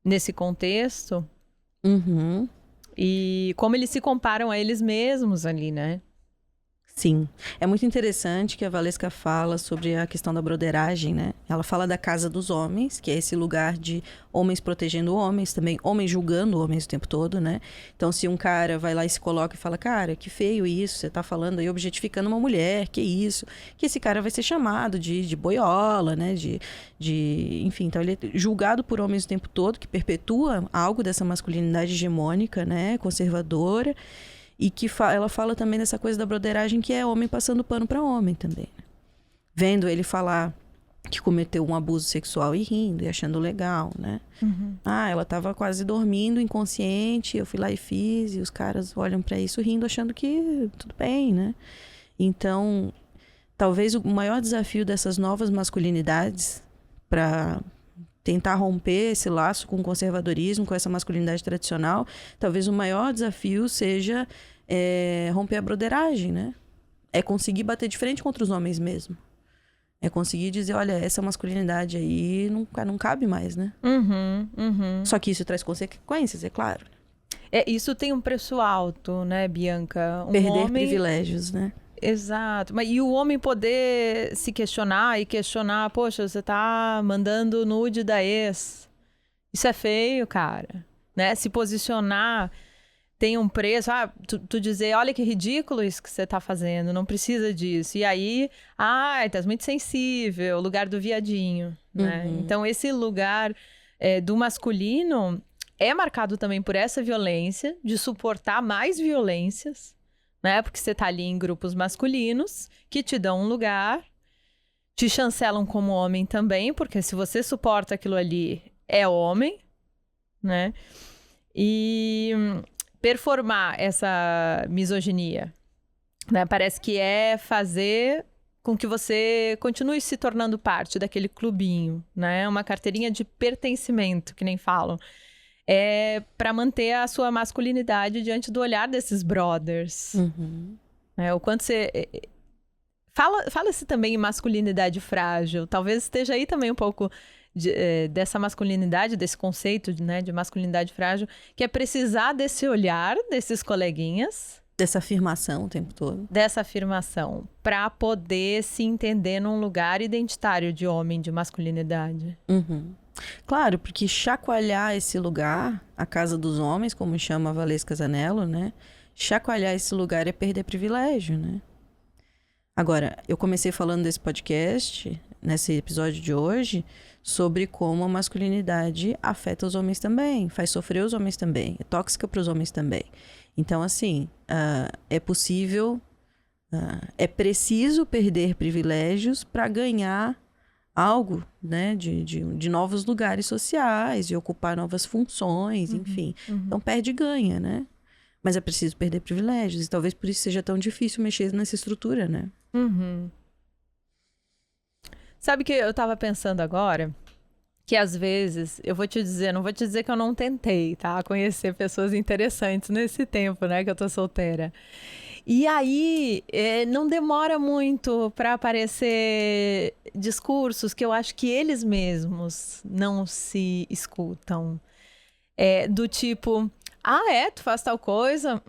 Nesse contexto. E como eles se comparam a eles mesmos ali, né? Sim. É muito interessante que a Valesca fala sobre a questão da broderagem, né? Ela fala da casa dos homens, que é esse lugar de homens protegendo homens, também homens julgando homens o tempo todo, né? Então, se um cara vai lá e se coloca e fala, cara, que feio isso, você tá falando aí objetificando uma mulher, que isso? Que esse cara vai ser chamado de boiola, né? Enfim, então ele é julgado por homens o tempo todo, que perpetua algo dessa masculinidade hegemônica, né? Conservadora. E que ela fala também dessa coisa da broderagem, que é homem passando pano para homem também. Vendo ele falar que cometeu um abuso sexual e rindo, e achando legal, né? Ah, ela tava quase dormindo, inconsciente, eu fui lá e fiz, e os caras olham para isso rindo, achando que tudo bem, né? Então, talvez o maior desafio dessas novas masculinidades para tentar romper esse laço com o conservadorismo, com essa masculinidade tradicional, talvez o maior desafio seja romper a broderagem, né? É conseguir bater de frente contra os homens mesmo. É conseguir dizer, olha, essa masculinidade aí não cabe mais, né? Só que isso traz consequências, é claro. Isso tem um preço alto, né, Bianca? Perder privilégios, né? Exato. E o homem poder se questionar e questionar, poxa, você tá mandando nude da ex. Isso é feio, cara. Né? Se posicionar tem um preço. Tu dizer, olha que ridículo isso que você tá fazendo, não precisa disso. E aí, tá muito sensível, o lugar do viadinho, né? Então, esse lugar do masculino é marcado também por essa violência, de suportar mais violências, né? Porque você tá ali em grupos masculinos que te dão um lugar, te chancelam como homem também, porque se você suporta aquilo ali, é homem, né? E performar essa misoginia, né? Parece que é fazer com que você continue se tornando parte daquele clubinho, né? Uma carteirinha de pertencimento, que nem falam. Para manter a sua masculinidade diante do olhar desses brothers. O quanto você... Fala-se também em masculinidade frágil. Talvez esteja aí também um pouco dessa masculinidade, desse conceito, né, de masculinidade frágil, que é precisar desse olhar desses coleguinhas. Dessa afirmação o tempo todo. Dessa afirmação, para poder se entender num lugar identitário de homem, de masculinidade. Claro, porque chacoalhar esse lugar, a casa dos homens, como chama a Valesca Zanello, né? Chacoalhar esse lugar é perder privilégio, né? Agora, eu comecei falando desse podcast, nesse episódio de hoje, sobre como a masculinidade afeta os homens também, faz sofrer os homens também, é tóxica para os homens também. Então, assim, é possível, é preciso perder privilégios para ganhar algo, né, de novos lugares sociais, de ocupar novas funções, enfim. Então, perde e ganha, né? Mas é preciso perder privilégios. E talvez por isso seja tão difícil mexer nessa estrutura, né? Sabe que eu tava pensando agora? Que às vezes, eu vou te dizer, não vou te dizer que eu não tentei, tá? Conhecer pessoas interessantes nesse tempo, né? Que eu tô solteira. E aí, não demora muito para aparecer discursos que eu acho que eles mesmos não se escutam. Do tipo, tu faz tal coisa?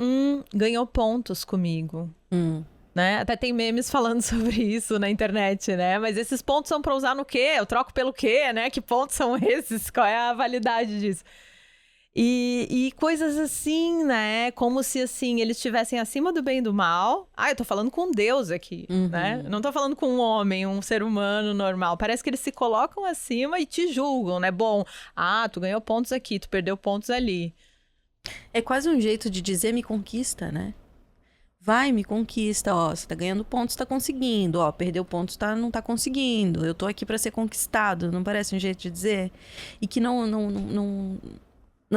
Ganhou pontos comigo. Né? Até tem memes falando sobre isso na internet, né? Mas esses pontos são para usar no quê? Eu troco pelo quê, né? Que pontos são esses? Qual é a validade disso? E coisas assim, né? Como se, assim, eles estivessem acima do bem e do mal. Eu tô falando com Deus aqui, né? Não tô falando com um homem, um ser humano normal. Parece que eles se colocam acima e te julgam, né? Bom, tu ganhou pontos aqui, tu perdeu pontos ali. É quase um jeito de dizer me conquista, né? Vai, me conquista, você tá ganhando pontos, tá conseguindo, perdeu pontos, não tá conseguindo. Eu tô aqui para ser conquistado, não parece um jeito de dizer? E que não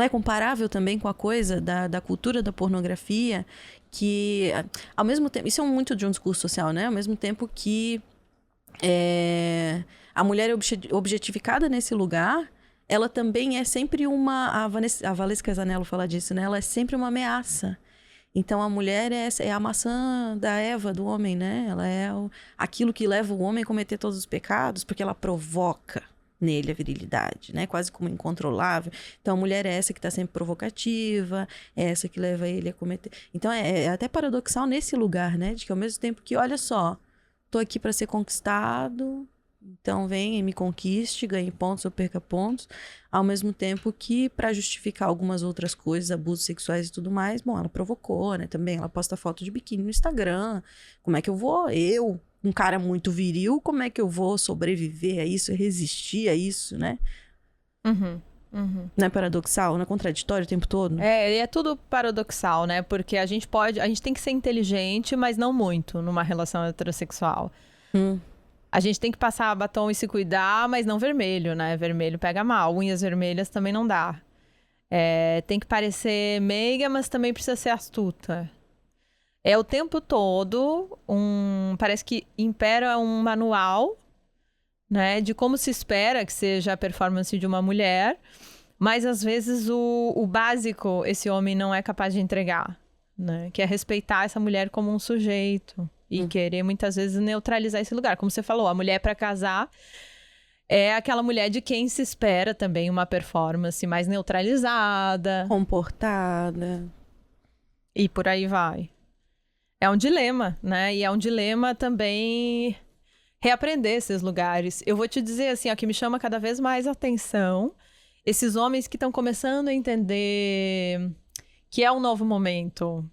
é comparável também com a coisa da cultura da pornografia, que ao mesmo tempo, isso é muito de um discurso social, né? Ao mesmo tempo que a mulher é objetificada nesse lugar, ela também é sempre a Valesca Casanello fala disso, né? Ela é sempre uma ameaça. Então, a mulher é a maçã da Eva, do homem, né? Ela é aquilo que leva o homem a cometer todos os pecados, porque ela provoca nele a virilidade, né? Quase como incontrolável. Então, a mulher é essa que está sempre provocativa, é essa que leva ele a cometer... Então, é até paradoxal nesse lugar, né? De que ao mesmo tempo que, olha só, tô aqui para ser conquistado... Então, vem e me conquiste, ganhe pontos ou perca pontos. Ao mesmo tempo que, para justificar algumas outras coisas, abusos sexuais e tudo mais, bom, ela provocou, né? Também ela posta foto de biquíni no Instagram. Como é que eu vou? Um cara muito viril, como é que eu vou sobreviver a isso, resistir a isso, né? Não é paradoxal? Não é contraditório o tempo todo? É tudo paradoxal, né? Porque a gente tem que ser inteligente, mas não muito numa relação heterossexual. A gente tem que passar batom e se cuidar, mas não vermelho, né? Vermelho pega mal. Unhas vermelhas também não dá. Tem que parecer meiga, mas também precisa ser astuta. O tempo todo, parece que impera um manual, né? De como se espera que seja a performance de uma mulher. Mas, às vezes, o básico esse homem não é capaz de entregar, né? Que é respeitar essa mulher como um sujeito. E querer, muitas vezes, neutralizar esse lugar. Como você falou, a mulher para casar é aquela mulher de quem se espera também uma performance mais neutralizada. Comportada. E por aí vai. É um dilema, né? E é um dilema também reaprender esses lugares. Eu vou te dizer, assim, que me chama cada vez mais atenção esses homens que estão começando a entender que é um novo momento,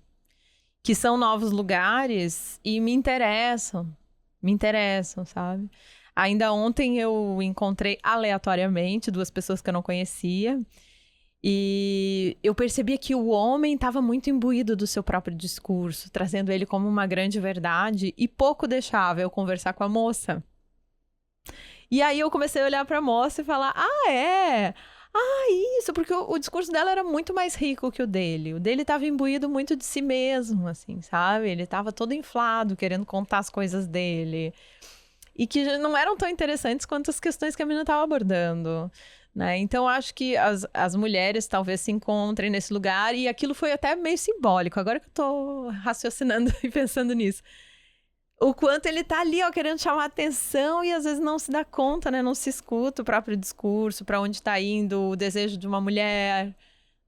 que são novos lugares e me interessam, sabe? Ainda ontem eu encontrei aleatoriamente 2 pessoas que eu não conhecia e eu percebia que o homem estava muito imbuído do seu próprio discurso, trazendo ele como uma grande verdade e pouco deixava eu conversar com a moça. E aí eu comecei a olhar para a moça e falar, isso, porque o discurso dela era muito mais rico que o dele. O dele estava imbuído muito de si mesmo, assim, sabe? Ele estava todo inflado, querendo contar as coisas dele. E que não eram tão interessantes quanto as questões que a menina estava abordando, né? Então, acho que as mulheres talvez se encontrem nesse lugar. E aquilo foi até meio simbólico. Agora que eu tô raciocinando e pensando nisso. O quanto ele tá ali, querendo chamar atenção e às vezes não se dá conta, né? Não se escuta o próprio discurso, para onde tá indo o desejo de uma mulher,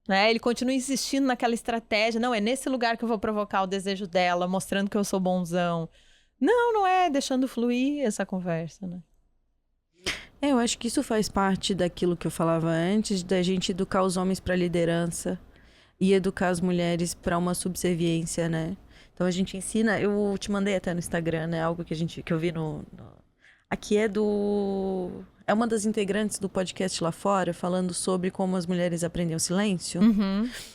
né? Ele continua insistindo naquela estratégia. Não, é nesse lugar que eu vou provocar o desejo dela, mostrando que eu sou bonzão. Não é deixando fluir essa conversa, né? Eu acho que isso faz parte daquilo que eu falava antes, da gente educar os homens para liderança e educar as mulheres para uma subserviência, né? Então a gente ensina, eu te mandei até no Instagram, né? Algo que eu vi Aqui é uma das integrantes do podcast Lá Fora, falando sobre como as mulheres aprendem o silêncio.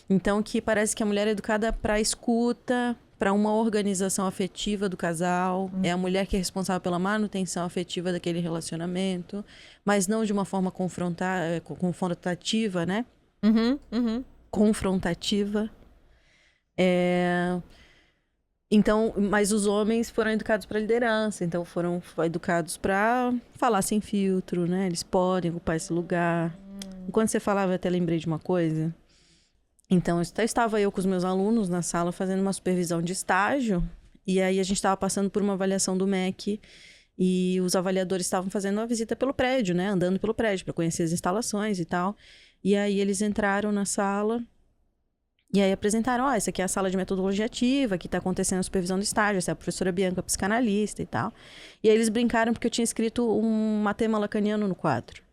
Então, que parece que a mulher é educada para escuta, para uma organização afetiva do casal. É a mulher que é responsável pela manutenção afetiva daquele relacionamento, mas não de uma forma confrontativa, né? Confrontativa. Então, mas os homens foram educados para liderança, então foram educados para falar sem filtro, né? Eles podem ocupar esse lugar. Enquanto você falava, eu até lembrei de uma coisa. Então, estava eu com os meus alunos na sala fazendo uma supervisão de estágio, e aí a gente estava passando por uma avaliação do MEC, e os avaliadores estavam fazendo uma visita pelo prédio, né? Andando pelo prédio para conhecer as instalações e tal. E aí eles entraram na sala e aí apresentaram, essa aqui é a sala de metodologia ativa, aqui está acontecendo a supervisão do estágio, essa é a professora Bianca, psicanalista e tal. E aí eles brincaram porque eu tinha escrito um tema lacaniano no quadro.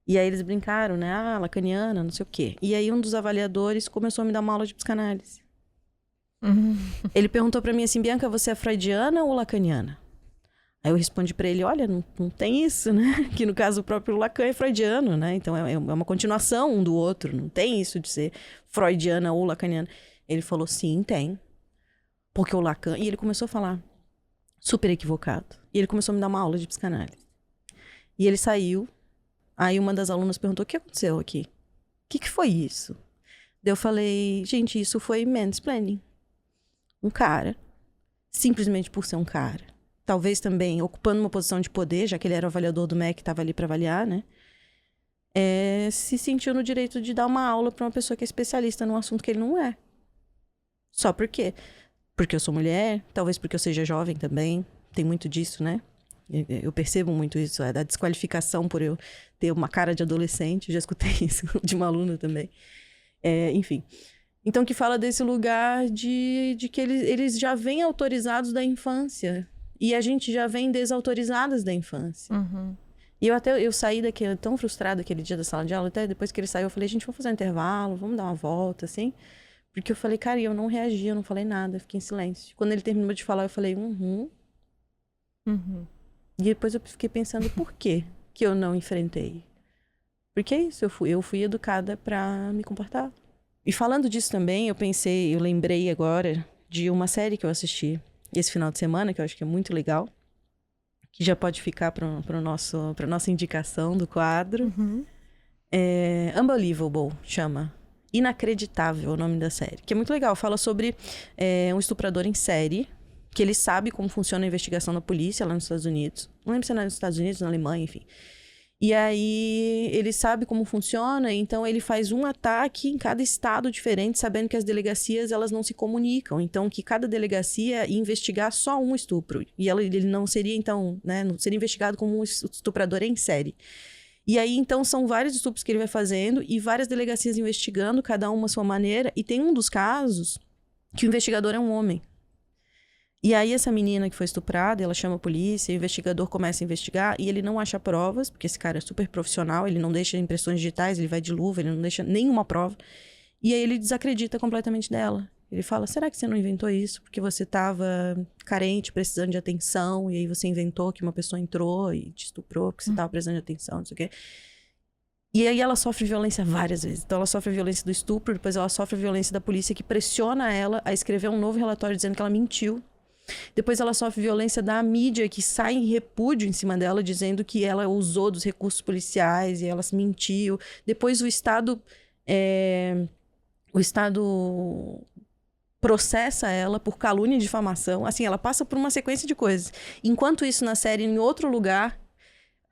E aí eles brincaram, né? Lacaniana, não sei o quê. E aí um dos avaliadores começou a me dar uma aula de psicanálise. Ele perguntou para mim assim, Bianca, você é freudiana ou lacaniana? Aí eu respondi para ele, olha, não tem isso, né? Que no caso o próprio Lacan é freudiano, né? Então é uma continuação um do outro, não tem isso de ser freudiana ou lacaniana. Ele falou, sim, tem. Porque o Lacan... E ele começou a falar super equivocado. E ele começou a me dar uma aula de psicanálise. E ele saiu. Aí uma das alunas perguntou, o que aconteceu aqui? O que foi isso? Daí eu falei, gente, isso foi mansplaining. Um cara, simplesmente por ser um cara, talvez também ocupando uma posição de poder, já que ele era o avaliador do MEC, estava ali para avaliar, né? Se sentiu no direito de dar uma aula para uma pessoa que é especialista num assunto que ele não é. Só por quê? Porque eu sou mulher, talvez porque eu seja jovem também, tem muito disso, né? Eu percebo muito isso, da desqualificação por eu ter uma cara de adolescente, eu já escutei isso de uma aluna também. Enfim. Então, que fala desse lugar de que eles já vêm autorizados da infância. E a gente já vem desautorizadas da infância. E eu saí daqui tão frustrada aquele dia da sala de aula, até depois que ele saiu, eu falei, gente, vamos fazer um intervalo, vamos dar uma volta, assim. Porque eu falei, cara, eu não reagi, eu não falei nada, eu fiquei em silêncio. Quando ele terminou de falar, eu falei, E depois eu fiquei pensando, por quê que eu não enfrentei? Porque é isso, eu fui educada pra me comportar. E falando disso também, eu lembrei agora de uma série que eu assisti esse final de semana, que eu acho que é muito legal, que já pode ficar para nossa indicação do quadro. Unbelievable, chama. Inacreditável é o nome da série. Que é muito legal, fala sobre um estuprador em série, que ele sabe como funciona a investigação da polícia lá nos Estados Unidos. Não lembro se é nos Estados Unidos, na Alemanha, enfim. E aí, ele sabe como funciona, então ele faz um ataque em cada estado diferente, sabendo que as delegacias, elas não se comunicam. Então, que cada delegacia ia investigar só um estupro. E ele não seria, então, né, não seria investigado como um estuprador em série. E aí, então, são vários estupros que ele vai fazendo e várias delegacias investigando, cada uma à sua maneira. E tem um dos casos que o investigador é um homem. E aí essa menina que foi estuprada, ela chama a polícia, o investigador começa a investigar e ele não acha provas, porque esse cara é super profissional, ele não deixa impressões digitais, ele vai de luva, ele não deixa nenhuma prova. E aí ele desacredita completamente dela. Ele fala, será que você não inventou isso? Porque você estava carente, precisando de atenção, e aí você inventou que uma pessoa entrou e te estuprou porque você estava precisando de atenção, não sei o quê. E aí ela sofre violência várias vezes. Então ela sofre a violência do estupro, depois ela sofre a violência da polícia que pressiona ela a escrever um novo relatório dizendo que ela mentiu. Depois ela sofre violência da mídia, que sai em repúdio em cima dela, dizendo que ela usou dos recursos policiais e ela se mentiu. Depois o Estado processa ela por calúnia e difamação. Assim, ela passa por uma sequência de coisas. Enquanto isso, na série, em outro lugar,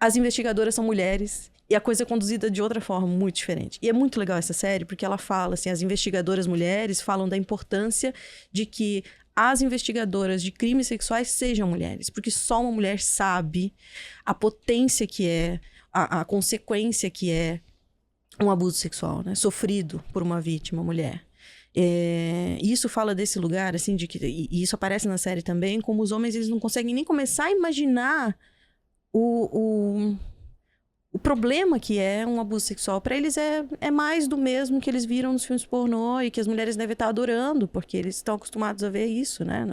as investigadoras são mulheres. E a coisa é conduzida de outra forma, muito diferente. E é muito legal essa série, porque ela fala, assim, as investigadoras mulheres falam da importância de que as investigadoras de crimes sexuais sejam mulheres, porque só uma mulher sabe a potência que é, a consequência que é um abuso sexual, né? Sofrido por uma vítima, mulher. Isso fala desse lugar, assim, e isso aparece na série também, como os homens eles não conseguem nem começar a imaginar o problema que é um abuso sexual. Para eles é mais do mesmo que eles viram nos filmes pornô e que as mulheres devem estar adorando, porque eles estão acostumados a ver isso, né?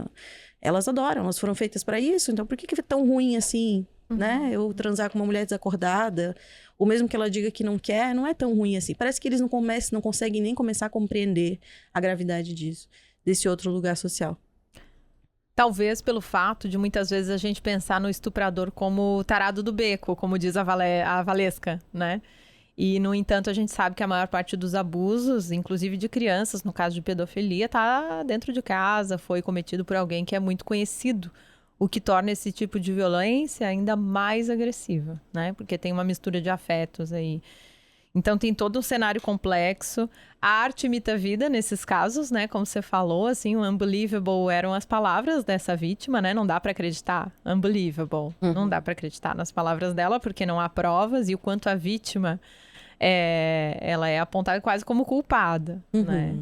Elas adoram, elas foram feitas para isso, então por que é tão ruim assim né? Eu transar com uma mulher desacordada, ou mesmo que ela diga que não quer, não é tão ruim assim. Parece que eles não conseguem nem começar a compreender a gravidade disso, desse outro lugar social. Talvez pelo fato de muitas vezes a gente pensar no estuprador como o tarado do beco, como diz a Valesca, né? E, no entanto, a gente sabe que a maior parte dos abusos, inclusive de crianças, no caso de pedofilia, está dentro de casa, foi cometido por alguém que é muito conhecido, o que torna esse tipo de violência ainda mais agressiva, né? Porque tem uma mistura de afetos aí. Então tem todo um cenário complexo. A arte imita a vida nesses casos, né? Como você falou, assim, o unbelievable eram as palavras dessa vítima, né? Não dá para acreditar. Unbelievable. Não dá para acreditar nas palavras dela, porque não há provas. E o quanto a vítima, ela é apontada quase como culpada, né?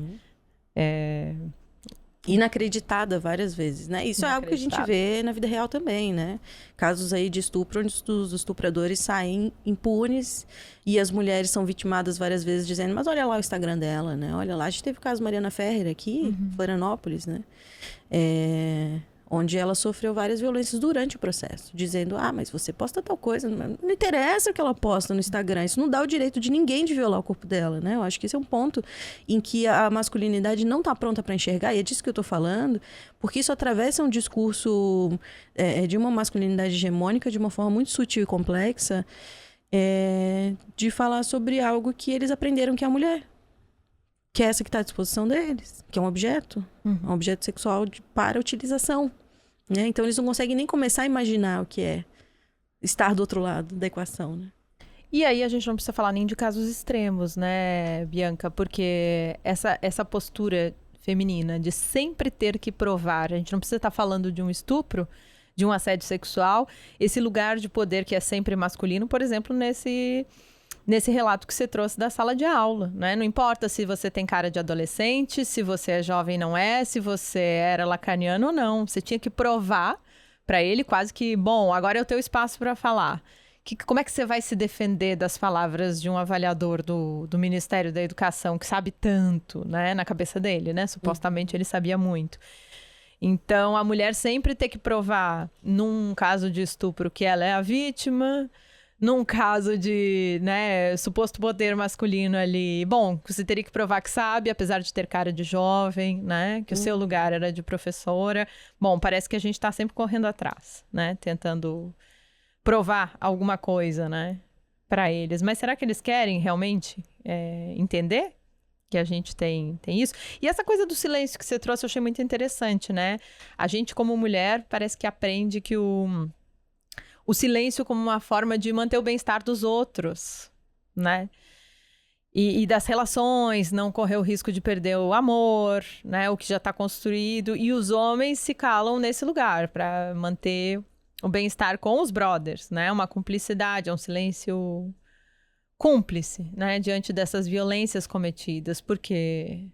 Inacreditada várias vezes, né? Isso é algo que a gente vê na vida real também, né? Casos aí de estupro, onde os estupradores saem impunes e as mulheres são vitimadas várias vezes, dizendo, mas olha lá o Instagram dela, né? Olha lá, a gente teve o caso Mariana Ferrer aqui, em Florianópolis, né? Onde ela sofreu várias violências durante o processo, dizendo, mas você posta tal coisa, não interessa o que ela posta no Instagram, isso não dá o direito de ninguém de violar o corpo dela, né? Eu acho que esse é um ponto em que a masculinidade não está pronta para enxergar, e é disso que eu estou falando, porque isso atravessa um discurso de uma masculinidade hegemônica de uma forma muito sutil e complexa, de falar sobre algo que eles aprenderam que é a mulher, que é essa que está à disposição deles, que é um objeto sexual para utilização, né? Então eles não conseguem nem começar a imaginar o que é estar do outro lado da equação, né? E aí a gente não precisa falar nem de casos extremos, né, Bianca? Porque essa postura feminina de sempre ter que provar, a gente não precisa estar falando de um estupro, de um assédio sexual, esse lugar de poder que é sempre masculino, por exemplo, nesse relato que você trouxe da sala de aula, né? Não importa se você tem cara de adolescente, se você é jovem não se você era lacaniano ou não. Você tinha que provar para ele quase que, bom, agora é o teu espaço para falar. Como é que você vai se defender das palavras de um avaliador do Ministério da Educação que sabe tanto, né? Na cabeça dele, né? Supostamente ele sabia muito. Então, a mulher sempre tem que provar, num caso de estupro, que ela é a vítima. Num caso de, né, suposto poder masculino ali, bom, você teria que provar que sabe, apesar de ter cara de jovem, né, que o seu lugar era de professora. Bom, parece que a gente tá sempre correndo atrás, né, tentando provar alguma coisa, né, para eles. Mas será que eles querem realmente entender que a gente tem isso? E essa coisa do silêncio que você trouxe eu achei muito interessante, né? A gente, como mulher, parece que aprende que o silêncio como uma forma de manter o bem-estar dos outros, né? E das relações, não correr o risco de perder o amor, né? O que já está construído. E os homens se calam nesse lugar para manter o bem-estar com os brothers, né? Uma cumplicidade, um silêncio cúmplice, né? Diante dessas violências cometidas, porque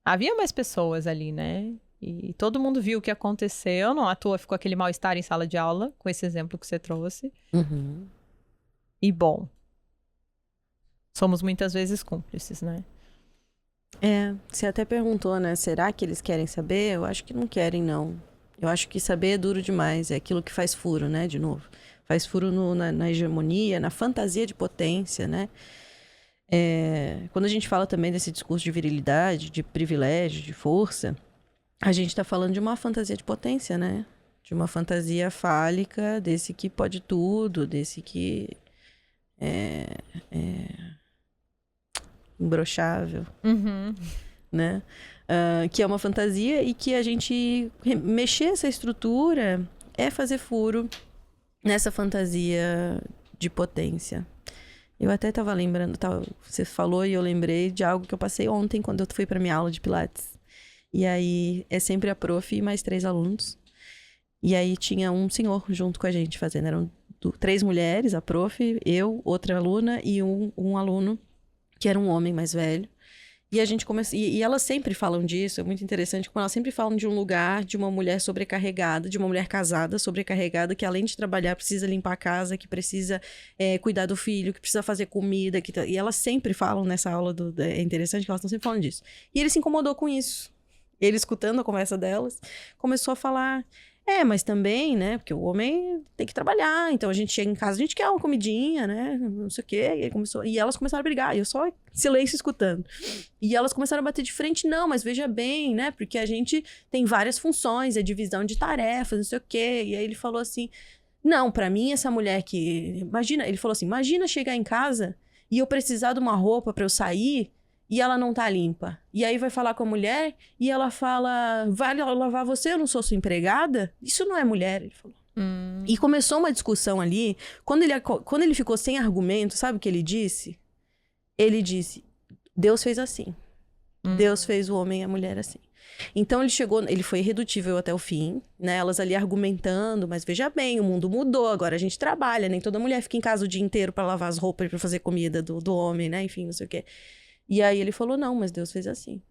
havia mais pessoas ali, né? E todo mundo viu o que aconteceu, não à toa ficou aquele mal-estar em sala de aula, com esse exemplo que você trouxe. E, bom, somos muitas vezes cúmplices, né? Você até perguntou, né? Será que eles querem saber? Eu acho que não querem, não. Eu acho que saber é duro demais, é aquilo que faz furo, né? De novo. Faz furo na hegemonia, na fantasia de potência, né? Quando a gente fala também desse discurso de virilidade, de privilégio, de força, a gente está falando de uma fantasia de potência, né? De uma fantasia fálica, desse que pode tudo, desse que é imbrochável, né? Que é uma fantasia e que a gente mexer essa estrutura é fazer furo nessa fantasia de potência. Eu até estava lembrando, você falou e eu lembrei de algo que eu passei ontem quando eu fui para minha aula de Pilates. E aí, é sempre a prof e mais 3 alunos. E aí, tinha um senhor junto com a gente fazendo. Eram 3 mulheres, a prof, eu, outra aluna e um aluno, que era um homem mais velho. E a gente começou... E elas sempre falam disso, é muito interessante, como elas sempre falam de um lugar de uma mulher sobrecarregada, de uma mulher casada sobrecarregada, que além de trabalhar, precisa limpar a casa, que precisa cuidar do filho, que precisa fazer comida. E elas sempre falam nessa aula, é interessante que elas estão sempre falando disso. E ele se incomodou com isso. Ele, escutando a conversa delas, começou a falar... Mas também, né? Porque o homem tem que trabalhar. Então a gente chega em casa, a gente quer uma comidinha, né? Não sei o quê. E elas começaram a brigar. E eu só silêncio escutando. E elas começaram a bater de frente. Não, mas veja bem, né? Porque a gente tem várias funções, é divisão de tarefas, não sei o quê. E aí ele falou assim: não, pra mim, essa mulher que. Imagina, ele falou assim: imagina chegar em casa e eu precisar de uma roupa pra eu sair. E ela não tá limpa. E aí vai falar com a mulher e ela fala, vai lavar você, eu não sou sua empregada? Isso não é mulher, ele falou. E começou uma discussão ali. Quando ele ficou sem argumento, sabe o que ele disse? Ele disse, Deus fez assim. Deus fez o homem e a mulher assim. Então ele foi irredutível até o fim, né? Elas ali argumentando, mas veja bem, o mundo mudou, agora a gente trabalha, nem toda mulher fica em casa o dia inteiro pra lavar as roupas e pra fazer comida do homem, né? Enfim, não sei o quê. E aí ele falou, não, mas Deus fez assim.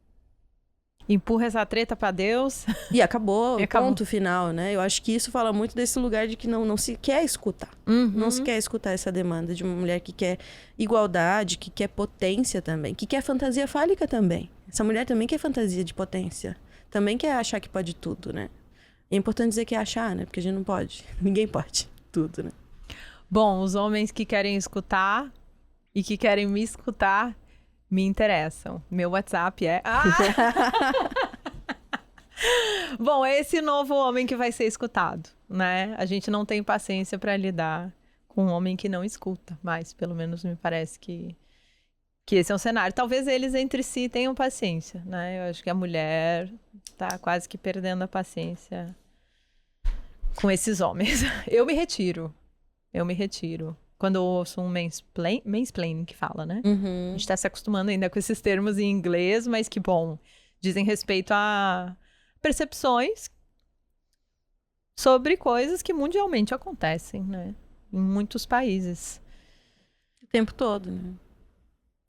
Empurra essa treta pra Deus. E acabou, ponto final, né? Eu acho que isso fala muito desse lugar de que não se quer escutar. Não se quer escutar essa demanda de uma mulher que quer igualdade, que quer potência também, que quer fantasia fálica também. Essa mulher também quer fantasia de potência. Também quer achar que pode tudo, né? É importante dizer que é achar, né? Porque a gente não pode. Ninguém pode tudo, né? Bom, os homens que querem escutar e que querem me escutar me interessam. Meu WhatsApp é... Bom, é esse novo homem que vai ser escutado, né? A gente não tem paciência para lidar com um homem que não escuta, mas pelo menos me parece que esse é um cenário. Talvez eles entre si tenham paciência, né? Eu acho que a mulher tá quase que perdendo a paciência com esses homens. Eu me retiro. Quando eu ouço um mansplaining que fala, né? A gente tá se acostumando ainda com esses termos em inglês, mas que, bom, dizem respeito a percepções sobre coisas que mundialmente acontecem, né? Em muitos países. O tempo todo,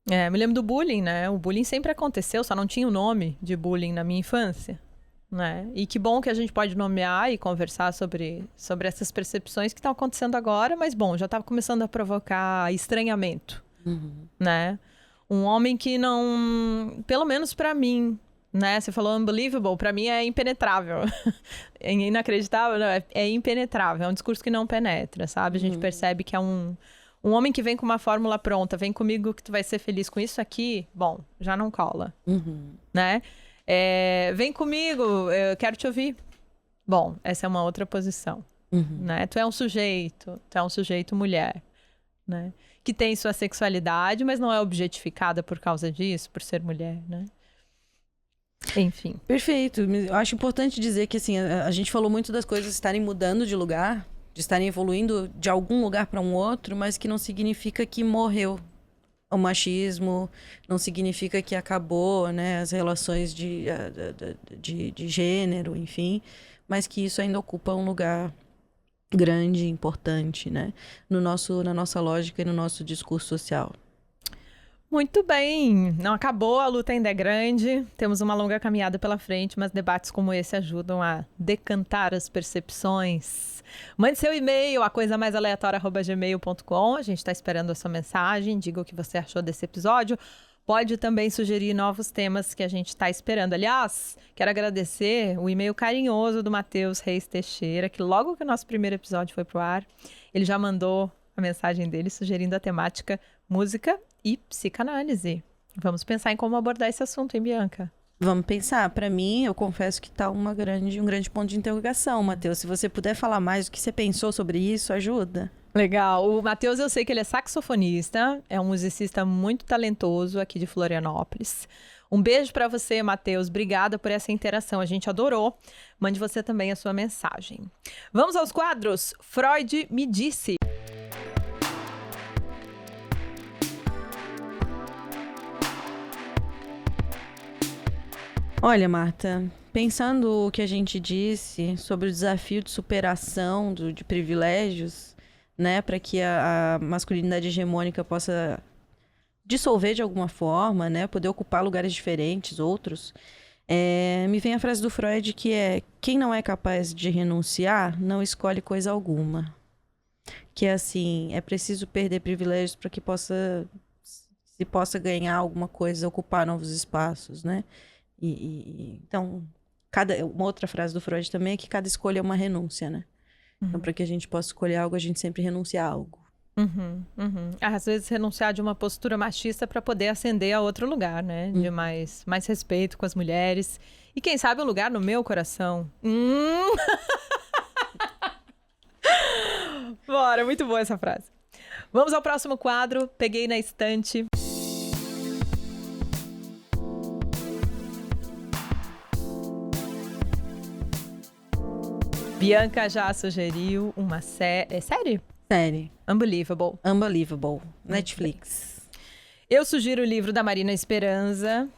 né? Me lembro do bullying, né? O bullying sempre aconteceu, só não tinha o nome de bullying na minha infância. Né? E que bom que a gente pode nomear e conversar sobre essas percepções que estão acontecendo agora, mas bom, já estava começando a provocar estranhamento, né? Um homem que não, pelo menos para mim, né? Você falou unbelievable, para mim é impenetrável, é inacreditável, não, é impenetrável, é um discurso que não penetra, sabe? A gente percebe que é um homem que vem com uma fórmula pronta, vem comigo que tu vai ser feliz com isso aqui, bom, já não cola, né? Vem comigo, eu quero te ouvir. Bom, essa é uma outra posição, né? Tu é um sujeito mulher, né? Que tem sua sexualidade, mas não é objetificada por causa disso, por ser mulher, né? Enfim. Perfeito. Eu acho importante dizer que, assim, a gente falou muito das coisas estarem mudando de lugar, de estarem evoluindo de algum lugar para um outro, mas que não significa que morreu o machismo, não significa que acabou, né, as relações de gênero, enfim, mas que isso ainda ocupa um lugar grande, importante, né, na nossa lógica e no nosso discurso social. Muito bem, não acabou, a luta ainda é grande, temos uma longa caminhada pela frente, mas debates como esse ajudam a decantar as percepções. Mande seu e-mail, acoisamaisaleatória@gmail.com, a gente está esperando a sua mensagem, diga o que você achou desse episódio. Pode também sugerir novos temas que a gente está esperando. Aliás, quero agradecer o e-mail carinhoso do Matheus Reis Teixeira, que logo que o nosso primeiro episódio foi pro ar, ele já mandou a mensagem dele sugerindo a temática música e psicanálise. Vamos pensar em como abordar esse assunto, hein, Bianca? Vamos pensar. Para mim, eu confesso que tá um grande ponto de interrogação, Matheus. Se você puder falar mais o que você pensou sobre isso, ajuda. Legal. O Matheus, eu sei que ele é saxofonista, é um musicista muito talentoso aqui de Florianópolis. Um beijo para você, Matheus. Obrigada por essa interação. A gente adorou. Mande você também a sua mensagem. Vamos aos quadros? Freud me disse. Olha, Marta, pensando o que a gente disse sobre o desafio de superação de privilégios, né, para que a masculinidade hegemônica possa dissolver de alguma forma, né, poder ocupar lugares diferentes, outros, me vem a frase do Freud que é: quem não é capaz de renunciar não escolhe coisa alguma. Que é assim, é preciso perder privilégios para que se possa ganhar alguma coisa, ocupar novos espaços, né? Então, Uma outra frase do Freud também é que cada escolha é uma renúncia, né? Então, para que a gente possa escolher algo, a gente sempre renuncia a algo. Às vezes renunciar de uma postura machista para poder ascender a outro lugar, né? De mais respeito com as mulheres. E quem sabe um lugar no meu coração. Bora, muito boa essa frase. Vamos ao próximo quadro. Peguei na estante. Bianca já sugeriu uma série. Série. Unbelievable. Netflix. Eu sugiro o livro da Marina Esperanza,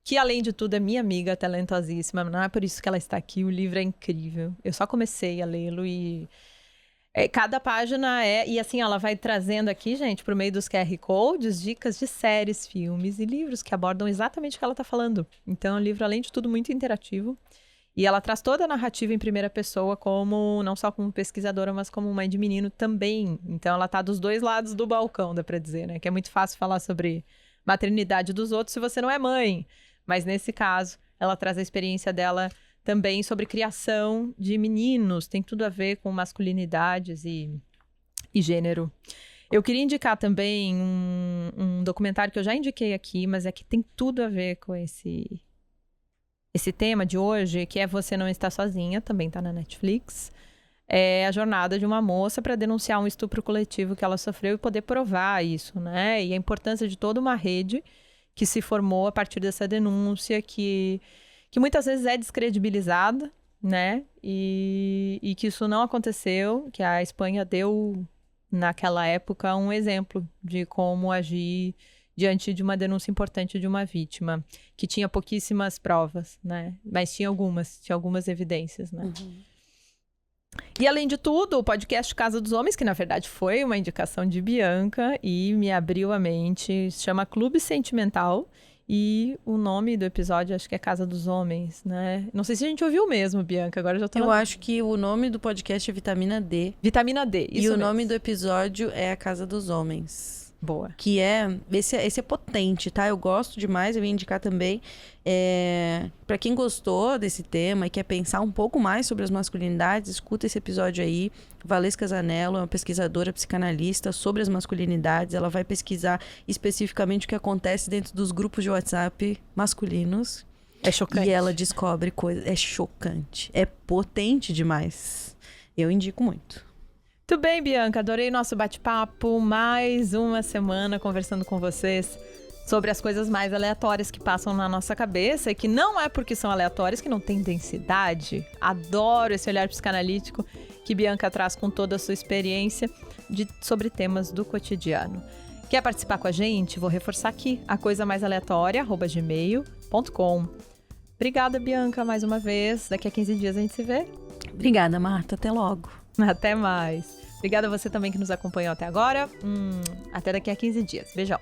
que além de tudo é minha amiga, talentosíssima. Não é por isso que ela está aqui. O livro é incrível. Eu só comecei a lê-lo e... cada página E assim, ela vai trazendo aqui, gente, por meio dos QR Codes, dicas de séries, filmes e livros que abordam exatamente o que ela está falando. Então, é um livro, além de tudo, muito interativo. E ela traz toda a narrativa em primeira pessoa, não só como pesquisadora, mas como mãe de menino também. Então, ela tá dos dois lados do balcão, dá pra dizer, né? Que é muito fácil falar sobre maternidade dos outros se você não é mãe. Mas, nesse caso, ela traz a experiência dela também sobre criação de meninos. Tem tudo a ver com masculinidades e gênero. Eu queria indicar também um documentário que eu já indiquei aqui, mas é que tem tudo a ver com esse tema de hoje, que é Você Não Está Sozinha, também tá na Netflix. É a jornada de uma moça para denunciar um estupro coletivo que ela sofreu e poder provar isso, né? E a importância de toda uma rede que se formou a partir dessa denúncia, que muitas vezes é descredibilizada, né? E que isso não aconteceu, que a Espanha deu, naquela época, um exemplo de como agir diante de uma denúncia importante de uma vítima, que tinha pouquíssimas provas, né? Mas tinha algumas evidências, né? E, além de tudo, o podcast Casa dos Homens, que na verdade foi uma indicação de Bianca e me abriu a mente, se chama Clube Sentimental, e o nome do episódio acho que é Casa dos Homens, né? Não sei se a gente ouviu mesmo, Bianca, agora já tô... Eu acho que o nome do podcast é Vitamina D. Vitamina D, isso mesmo. E o nome do episódio é A Casa dos Homens. Boa. Que esse é potente, tá? Eu gosto demais, eu vou indicar também. Pra quem gostou desse tema e quer pensar um pouco mais sobre as masculinidades, escuta esse episódio aí. Valesca Zanello é uma pesquisadora psicanalista sobre as masculinidades. Ela vai pesquisar especificamente o que acontece dentro dos grupos de WhatsApp masculinos. É chocante. E ela descobre coisas. É chocante. É potente demais. Eu indico muito. Muito bem, Bianca, adorei nosso bate-papo, mais uma semana conversando com vocês sobre as coisas mais aleatórias que passam na nossa cabeça e que não é porque são aleatórias que não tem densidade. Adoro esse olhar psicanalítico que Bianca traz com toda a sua experiência sobre temas do cotidiano. Quer participar com a gente? Vou reforçar aqui, acoisamaisaleatoria@gmail.com. Obrigada, Bianca, mais uma vez. Daqui a 15 dias a gente se vê. Obrigada, Marta. Até logo. Até mais. Obrigada a você também que nos acompanhou até agora. Até daqui a 15 dias. Beijão.